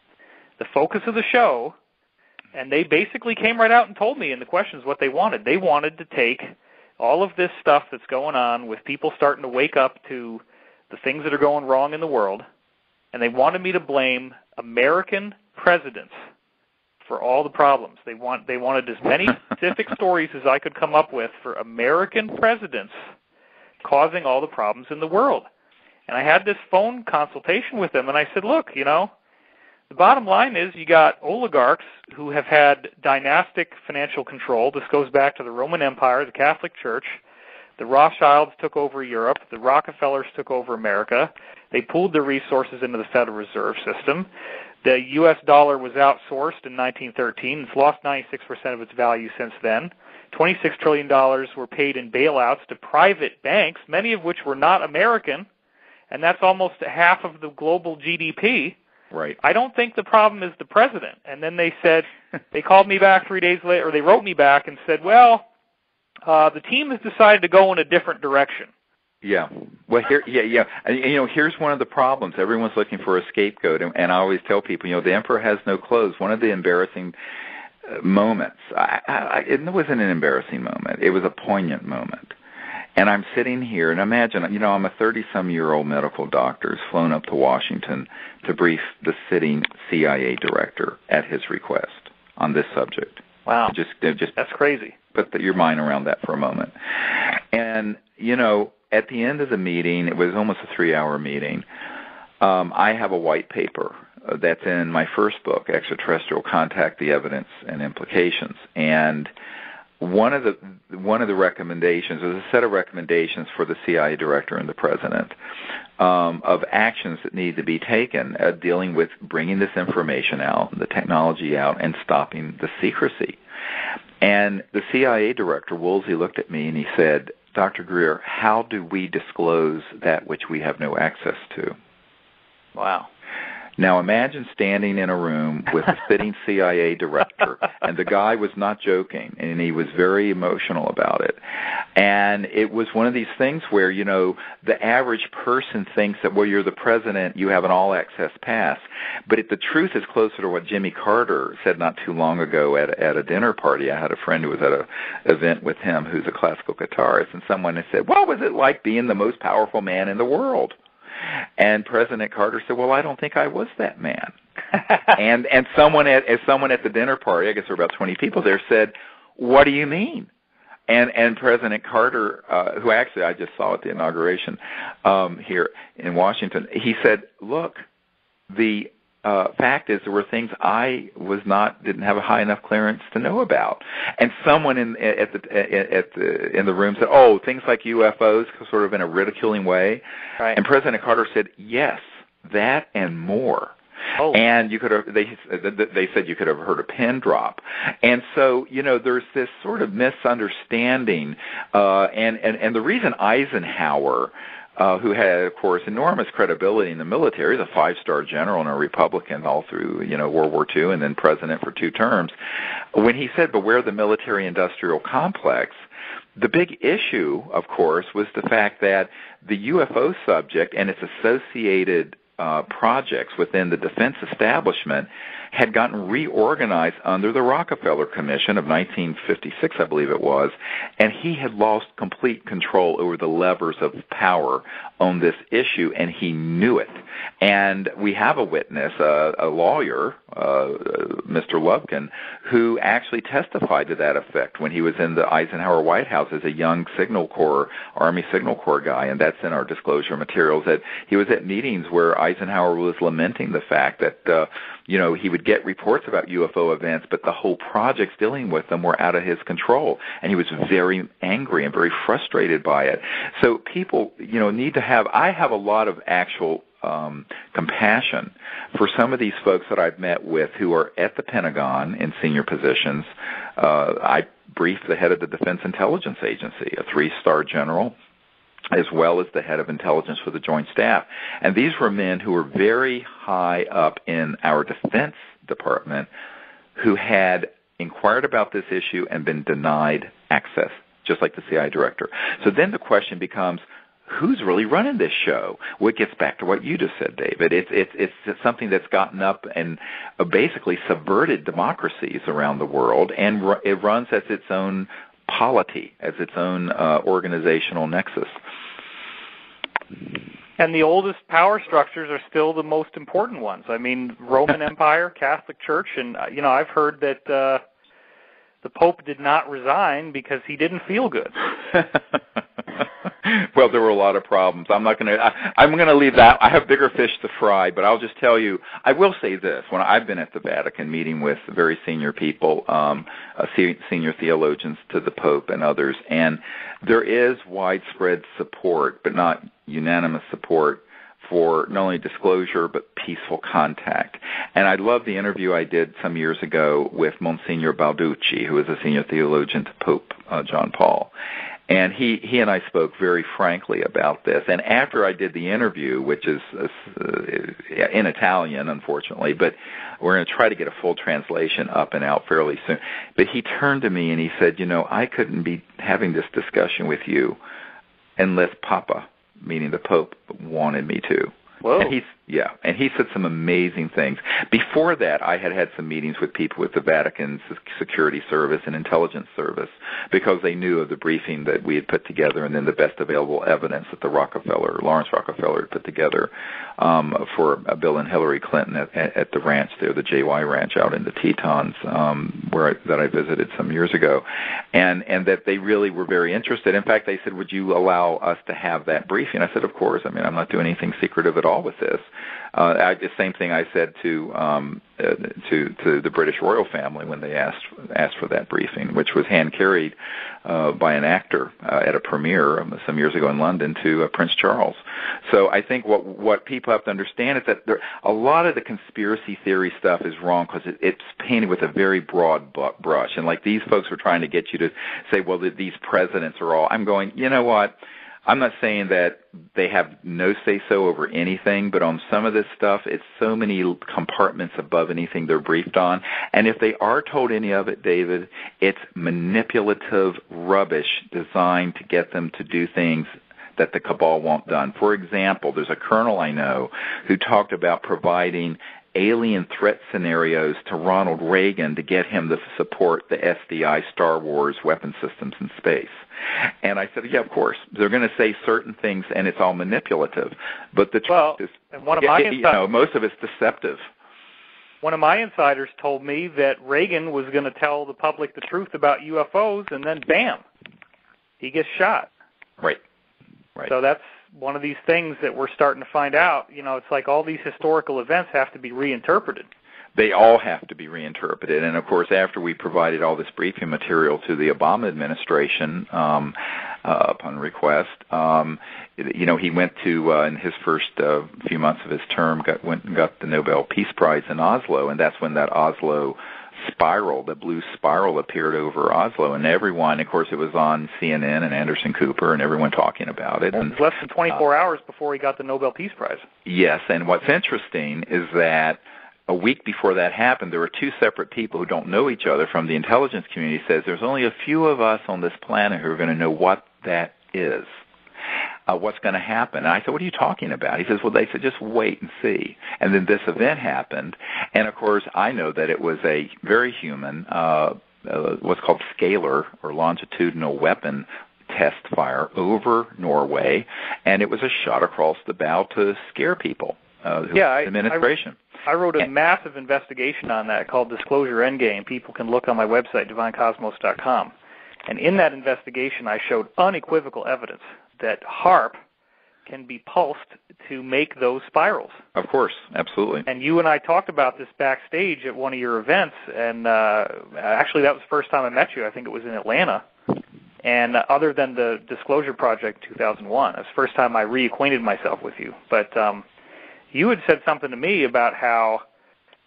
The focus of the show, and they basically came right out and told me in the questions what they wanted. They wanted to take all of this stuff that's going on with people starting to wake up to the things that are going wrong in the world, and they wanted me to blame American presidents for all the problems. They wanted as many specific stories as I could come up with for American presidents causing all the problems in the world. And I had this phone consultation with them, and I said, look, you know, the bottom line is you got oligarchs who have had dynastic financial control. This goes back to the Roman Empire, the Catholic Church. The Rothschilds took over Europe. The Rockefellers took over America. They pooled their resources into the Federal Reserve System. The U.S. dollar was outsourced in 1913. It's lost 96% of its value since then. $26 trillion were paid in bailouts to private banks, many of which were not American, and that's almost half of the global GDP. Right. I don't think the problem is the president. And then they said, they called me back 3 days later, or they wrote me back and said, well, the team has decided to go in a different direction. Yeah. Well, and, you know, here's one of the problems. Everyone's looking for a scapegoat, and I always tell people, you know, the emperor has no clothes. One of the embarrassing moments, it wasn't an embarrassing moment. It was a poignant moment. And I'm sitting here, and imagine, you know, I'm a 30-some-year-old medical doctor who's flown up to Washington to brief the sitting CIA director at his request on this subject. Wow. Just that's crazy. Put your mind around that for a moment. And, you know, at the end of the meeting, it was almost a 3-hour meeting, I have a white paper that's in my first book, Extraterrestrial Contact, the Evidence and Implications. And one of the recommendations, there's a set of recommendations for the CIA director and the president of actions that need to be taken dealing with bringing this information out, the technology out, and stopping the secrecy. And the CIA director, Woolsey, looked at me and he said, Dr. Greer, how do we disclose that which we have no access to? Wow. Now imagine standing in a room with a sitting CIA director, and the guy was not joking, and he was very emotional about it. And it was one of these things where, you know, the average person thinks that, well, you're the president, you have an all-access pass. But the truth is closer to what Jimmy Carter said not too long ago at a dinner party. I had a friend who was at an event with him who's a classical guitarist, and someone had said, what was it like being the most powerful man in the world? And President Carter said, well, I don't think I was that man. and someone at the dinner party, I guess there were about 20 people there, said, what do you mean? And President Carter, who actually I just saw at the inauguration here in Washington, he said, look, the fact is there were things I didn't have a high enough clearance to know about. And someone in the room said, oh, things like UFOs, sort of in a ridiculing way. Right. And President Carter said, yes, that and more. Oh. And you could have, they said you could have heard a pin drop. And so, you know, there's this sort of misunderstanding, and the reason Eisenhower, who had, of course, enormous credibility in the military, he's a 5-star general and a Republican all through, you know, World War II, and then president for 2 terms. When he said, beware the military-industrial complex, the big issue, of course, was the fact that the UFO subject and its associated projects within the defense establishment had gotten reorganized under the Rockefeller Commission of 1956, I believe it was, and he had lost complete control over the levers of power on this issue, and he knew it. And we have a witness, a lawyer, Mr. Lubkin, who actually testified to that effect when he was in the Eisenhower White House as a young Signal Corps, Army Signal Corps guy, and that's in our disclosure materials, that he was at meetings where Eisenhower was lamenting the fact that, you know, he would get reports about UFO events, but the whole projects dealing with them were out of his control, and he was very angry and very frustrated by it. So people, you know, need to have, I have a lot of actual compassion for some of these folks that I've met with who are at the Pentagon in senior positions. I briefed the head of the Defense Intelligence Agency, a 3-star general, as well as the head of intelligence for the Joint Staff. And these were men who were very high up in our Defense Department who had inquired about this issue and been denied access, just like the CIA director. So then the question becomes, who's really running this show? Well, it gets back to what you just said, David. It's something that's gotten up and basically subverted democracies around the world, and it runs as its own polity, as its own organizational nexus. And the oldest power structures are still the most important ones. I mean, Roman Empire, Catholic Church, and I've heard that the Pope did not resign because he didn't feel good. Well, there were a lot of problems. I'm going to leave that. I have bigger fish to fry, but I'll just tell you, I will say this. When I've been at the Vatican meeting with very senior people, senior theologians to the Pope and others, and there is widespread support, but not unanimous support, for not only disclosure but peaceful contact. And I love the interview I did some years ago with Monsignor Balducci, who is a senior theologian to Pope John Paul. And he and I spoke very frankly about this. And after I did the interview, which is in Italian, unfortunately, but we're going to try to get a full translation up and out fairly soon. But he turned to me and he said, I couldn't be having this discussion with you unless Papa, meaning the Pope, wanted me to. Whoa. And he said some amazing things. Before that, I had some meetings with people with the Vatican Security Service and Intelligence Service because they knew of the briefing that we had put together and then the best available evidence that Lawrence Rockefeller had put together for Bill and Hillary Clinton at the ranch there, the JY Ranch out in the Tetons, that I visited some years ago, and that they really were very interested. In fact, they said, "Would you allow us to have that briefing?" I said, "Of course. I mean, I'm not doing anything secretive at all with this." The same thing I said to the British royal family when they asked for that briefing, which was hand carried by an actor at a premiere some years ago in London to Prince Charles. So I think what people have to understand is that a lot of the conspiracy theory stuff is wrong because it's painted with a very broad brush, and like these folks were trying to get you to say, well, these presidents are all. I'm going, you know what? I'm not saying that they have no say-so over anything, but on some of this stuff, it's so many compartments above anything they're briefed on. And if they are told any of it, David, it's manipulative rubbish designed to get them to do things that the cabal want done. For example, there's a colonel I know who talked about providing alien threat scenarios to Ronald Reagan to get him to support the SDI Star Wars weapon systems in space. And I said, yeah, of course. They're going to say certain things, and it's all manipulative. But the truth is, and one of my most of it's deceptive. One of my insiders told me that Reagan was going to tell the public the truth about UFOs, and then bam, he gets shot. Right. So that's one of these things that we're starting to find out. It's like all these historical events have to be reinterpreted. They all have to be reinterpreted. And, of course, after we provided all this briefing material to the Obama administration upon request, he went to, in his first few months of his term, went and got the Nobel Peace Prize in Oslo, and that's when that Oslo spiral, the blue spiral, appeared over Oslo, and everyone, of course, it was on CNN and Anderson Cooper and everyone talking about it. And less than 24 hours before he got the Nobel Peace Prize. Yes, and what's interesting is that a week before that happened, there were two separate people who don't know each other from the intelligence community says there's only a few of us on this planet who are going to know what that is. What's going to happen? And I said, what are you talking about? He says, well, they said, just wait and see. And then this event happened. And, of course, I know that it was a very human, what's called scalar or longitudinal weapon test fire over Norway. And it was a shot across the bow to scare people. Administration. I wrote a massive investigation on that called Disclosure Endgame. People can look on my website, divinecosmos.com. And in that investigation, I showed unequivocal evidence that HAARP can be pulsed to make those spirals. Of course, absolutely. And you and I talked about this backstage at one of your events, and actually that was the first time I met you. I think it was in Atlanta. And other than the Disclosure Project in 2001, it was the first time I reacquainted myself with you. But you had said something to me about how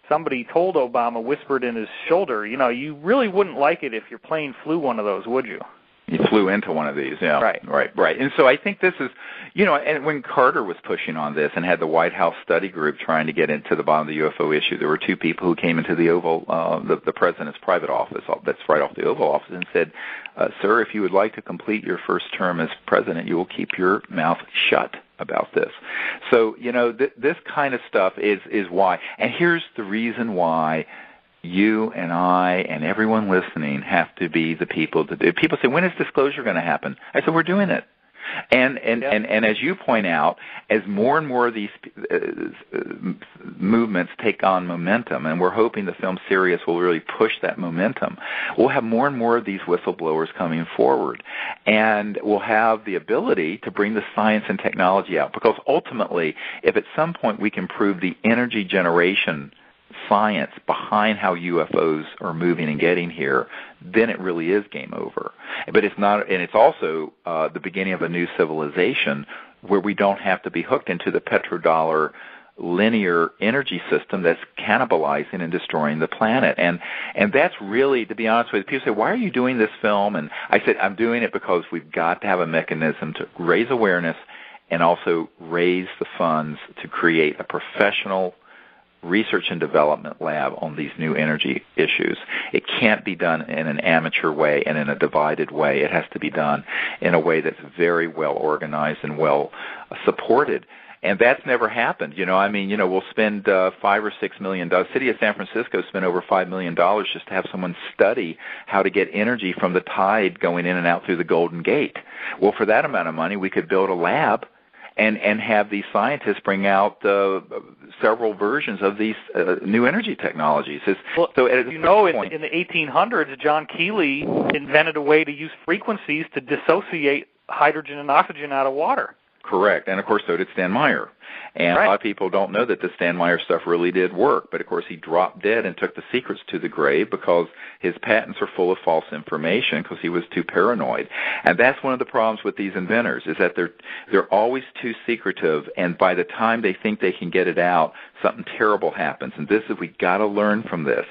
somebody told Obama, whispered in his shoulder, you really wouldn't like it if your plane flew one of those, would you? You flew into one of these, yeah. Right. And so I think this is, and when Carter was pushing on this and had the White House study group trying to get into the bottom of the UFO issue, there were two people who came into the Oval, the president's private office, that's right off the Oval Office, and said, sir, if you would like to complete your first term as president, you will keep your mouth shut about this. So, this kind of stuff is why. And here's the reason why you and I and everyone listening have to be the people to do. People say, when is disclosure going to happen? I said, we're doing it. And as you point out, as more and more of these movements take on momentum, and we're hoping the film Sirius will really push that momentum, we'll have more and more of these whistleblowers coming forward. And we'll have the ability to bring the science and technology out. Because ultimately, if at some point we can prove the energy generation science behind how UFOs are moving and getting here, then it really is game over. But it's not, and it's also the beginning of a new civilization where we don't have to be hooked into the petrodollar linear energy system that's cannibalizing and destroying the planet. And that's really, to be honest with you, people say, why are you doing this film? And I said, I'm doing it because we've got to have a mechanism to raise awareness and also raise the funds to create a professional research and development lab on these new energy issues. It can't be done in an amateur way and in a divided way. It has to be done in a way that's very well organized and well supported. And that's never happened. We'll spend $5 or $6 million. The city of San Francisco spent over $5 million just to have someone study how to get energy from the tide going in and out through the Golden Gate. Well, for that amount of money, we could build a lab and have these scientists bring out several versions of these new energy technologies. In the 1800s, John Keeley invented a way to use frequencies to dissociate hydrogen and oxygen out of water. Correct. And, of course, so did Stan Meyer. And a lot of people don't know that the Stan Meyer stuff really did work. But, of course, he dropped dead and took the secrets to the grave because his patents are full of false information because he was too paranoid. And that's one of the problems with these inventors is that they're always too secretive. And by the time they think they can get it out, something terrible happens. And we've got to learn from this.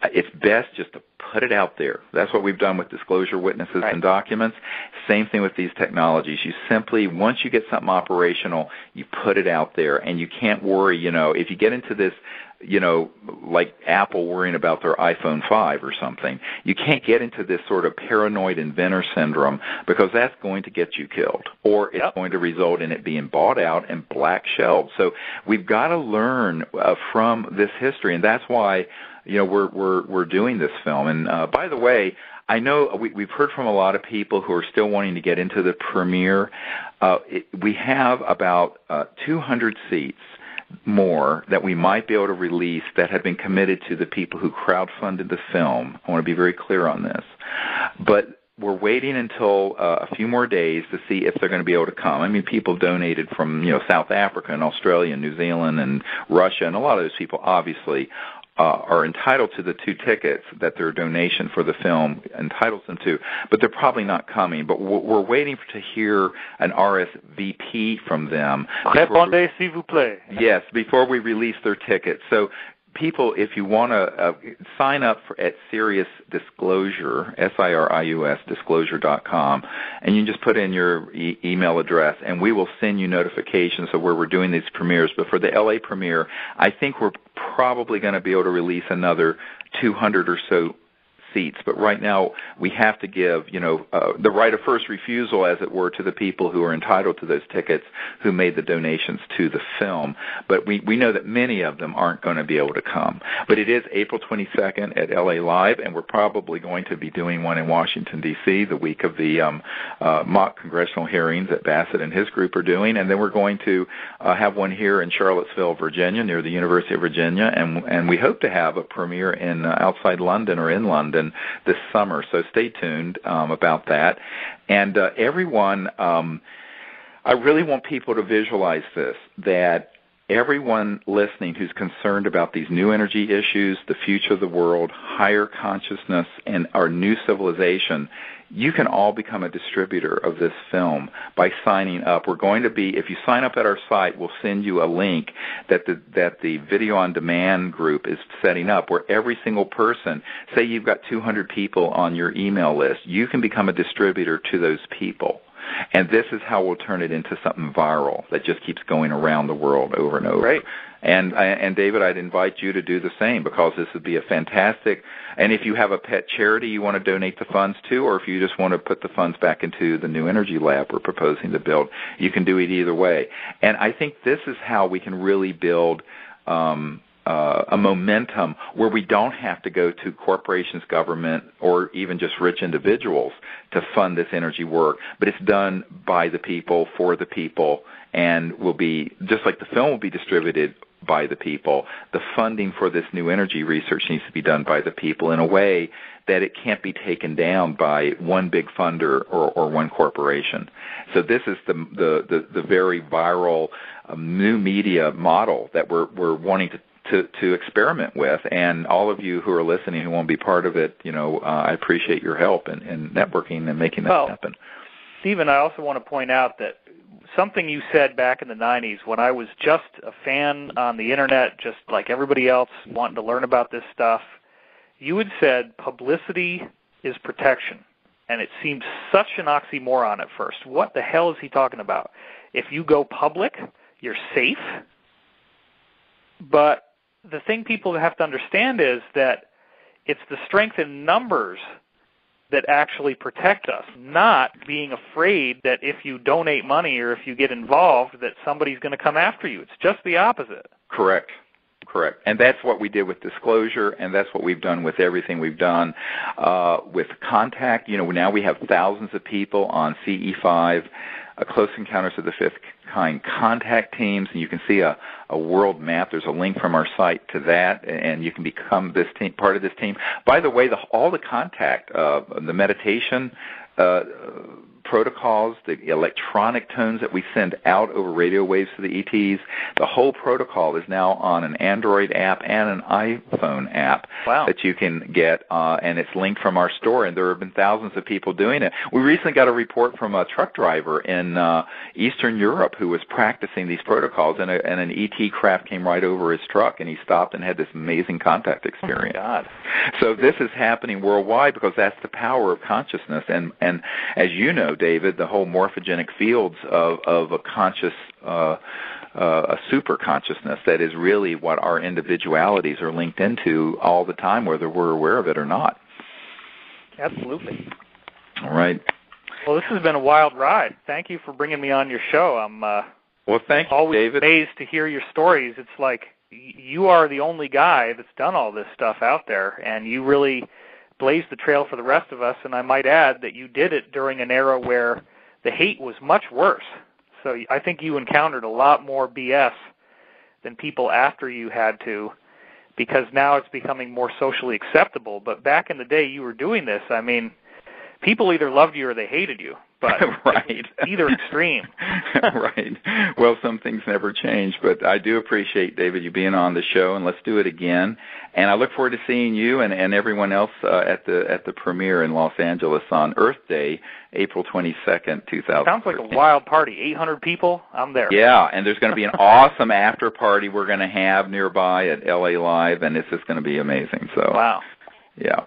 It's best just to put it out there. That's what we've done with disclosure witnesses and documents. Same thing with these technologies. You simply, once you get something operational, you put it out there, and you can't worry, if you get into this, like Apple worrying about their iPhone 5 or something, you can't get into this sort of paranoid inventor syndrome because that's going to get you killed, or it's going to result in it being bought out and black shelved. So we've got to learn from this history, and that's why we're doing this film. And by the way, I know we've heard from a lot of people who are still wanting to get into the premiere. We have about 200 seats more that we might be able to release that have been committed to the people who crowdfunded the film. I want to be very clear on this. But we're waiting until a few more days to see if they're going to be able to come. I mean, people donated from South Africa and Australia and New Zealand and Russia, and a lot of those people obviously are entitled to the 2 tickets that their donation for the film entitles them to, but they're probably not coming. But we're waiting to hear an RSVP from them. Répondez, s'il vous plaît. Yes, before we release their tickets. So people, if you want to sign up at Sirius Disclosure, SIRIUS, disclosure.com, and you can just put in your email address, and we will send you notifications of where we're doing these premieres. But for the LA premiere, I think we're probably going to be able to release another 200 or so seats. But right now, we have to give, the right of first refusal, as it were, to the people who are entitled to those tickets who made the donations to the film. But we know that many of them aren't going to be able to come. But it is April 22nd at LA Live, and we're probably going to be doing one in Washington, D.C., the week of the mock congressional hearings that Bassett and his group are doing. And then we're going to have one here in Charlottesville, Virginia, near the University of Virginia. And we hope to have a premiere in outside London or in London this summer, so stay tuned about that. And everyone, I really want people to visualize this, that everyone listening who's concerned about these new energy issues, the future of the world, higher consciousness, and our new civilization, you can all become a distributor of this film by signing up. We're going to be, if you sign up at our site, we'll send you a link that the Video on Demand group is setting up, where every single person, say you've got 200 people on your email list, you can become a distributor to those people. And this is how we'll turn it into something viral that just keeps going around the world over and over. Right. And David, I'd invite you to do the same, because this would be a fantastic, and if you have a pet charity you want to donate the funds to, or if you just want to put the funds back into the new energy lab we're proposing to build, you can do it either way. And I think this is how we can really build a momentum where we don't have to go to corporations, government, or even just rich individuals to fund this energy work, but it's done by the people, for the people, and will be, just like the film will be distributed by the people, the funding for this new energy research needs to be done by the people in a way that it can't be taken down by one big funder or one corporation. So this is the very viral new media model that we're wanting to experiment with, and all of you who are listening who won't be part of it, I appreciate your help in networking and making that happen. Stephen, I also want to point out that something you said back in the 90s when I was just a fan on the internet, just like everybody else, wanting to learn about this stuff, you had said publicity is protection, and it seemed such an oxymoron at first. What the hell is he talking about? If you go public, you're safe. But the thing people have to understand is that it's the strength in numbers that actually protect us, not being afraid that if you donate money or if you get involved that somebody's going to come after you. It's just the opposite. Correct. And that's what we did with disclosure, and that's what we've done with everything we've done with contact. Now we have thousands of people on CE5, Close Encounters of the Fifth Kind contact teams, and you can see a world map. There's a link from our site to that, and you can become this team, part of this team. By the way, all the contact, the meditation protocols, the electronic tones that we send out over radio waves to the ETs, the whole protocol is now on an Android app and an iPhone app that you can get, and it's linked from our store, and there have been thousands of people doing it. We recently got a report from a truck driver in Eastern Europe who was practicing these protocols, and an ET craft came right over his truck, and he stopped and had this amazing contact experience. Oh, God. So this is happening worldwide because that's the power of consciousness, and as you know, David, the whole morphogenic fields of a conscious, a super consciousness that is really what our individualities are linked into all the time, whether we're aware of it or not. Absolutely. All right. Well, this has been a wild ride. Thank you for bringing me on your show. I'm thank you, always David. amazed to hear your stories. It's like you are the only guy that's done all this stuff out there, and you really blazed the trail for the rest of us, and I might add that you did it during an era where the hate was much worse. So I think you encountered a lot more BS than people after you had to, because now it's becoming more socially acceptable. But back in the day you were doing this, I mean, people either loved you or they hated you, but right. Either extreme. Right. Well, some things never change, but I do appreciate, David, you being on the show, and let's do it again. And I look forward to seeing you and everyone else at the premiere in Los Angeles on Earth Day, April 22nd, 2013. Sounds like a wild party. 800 people? I'm there. Yeah, and there's going to be an awesome after party we're going to have nearby at LA Live, and it's just going to be amazing. So, wow. Yeah.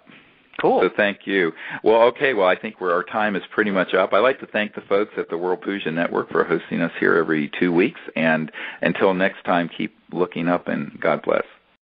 Cool. So thank you. Well, okay, I think our time is pretty much up. I'd like to thank the folks at the World Puja Network for hosting us here every 2 weeks. And until next time, keep looking up, and God bless.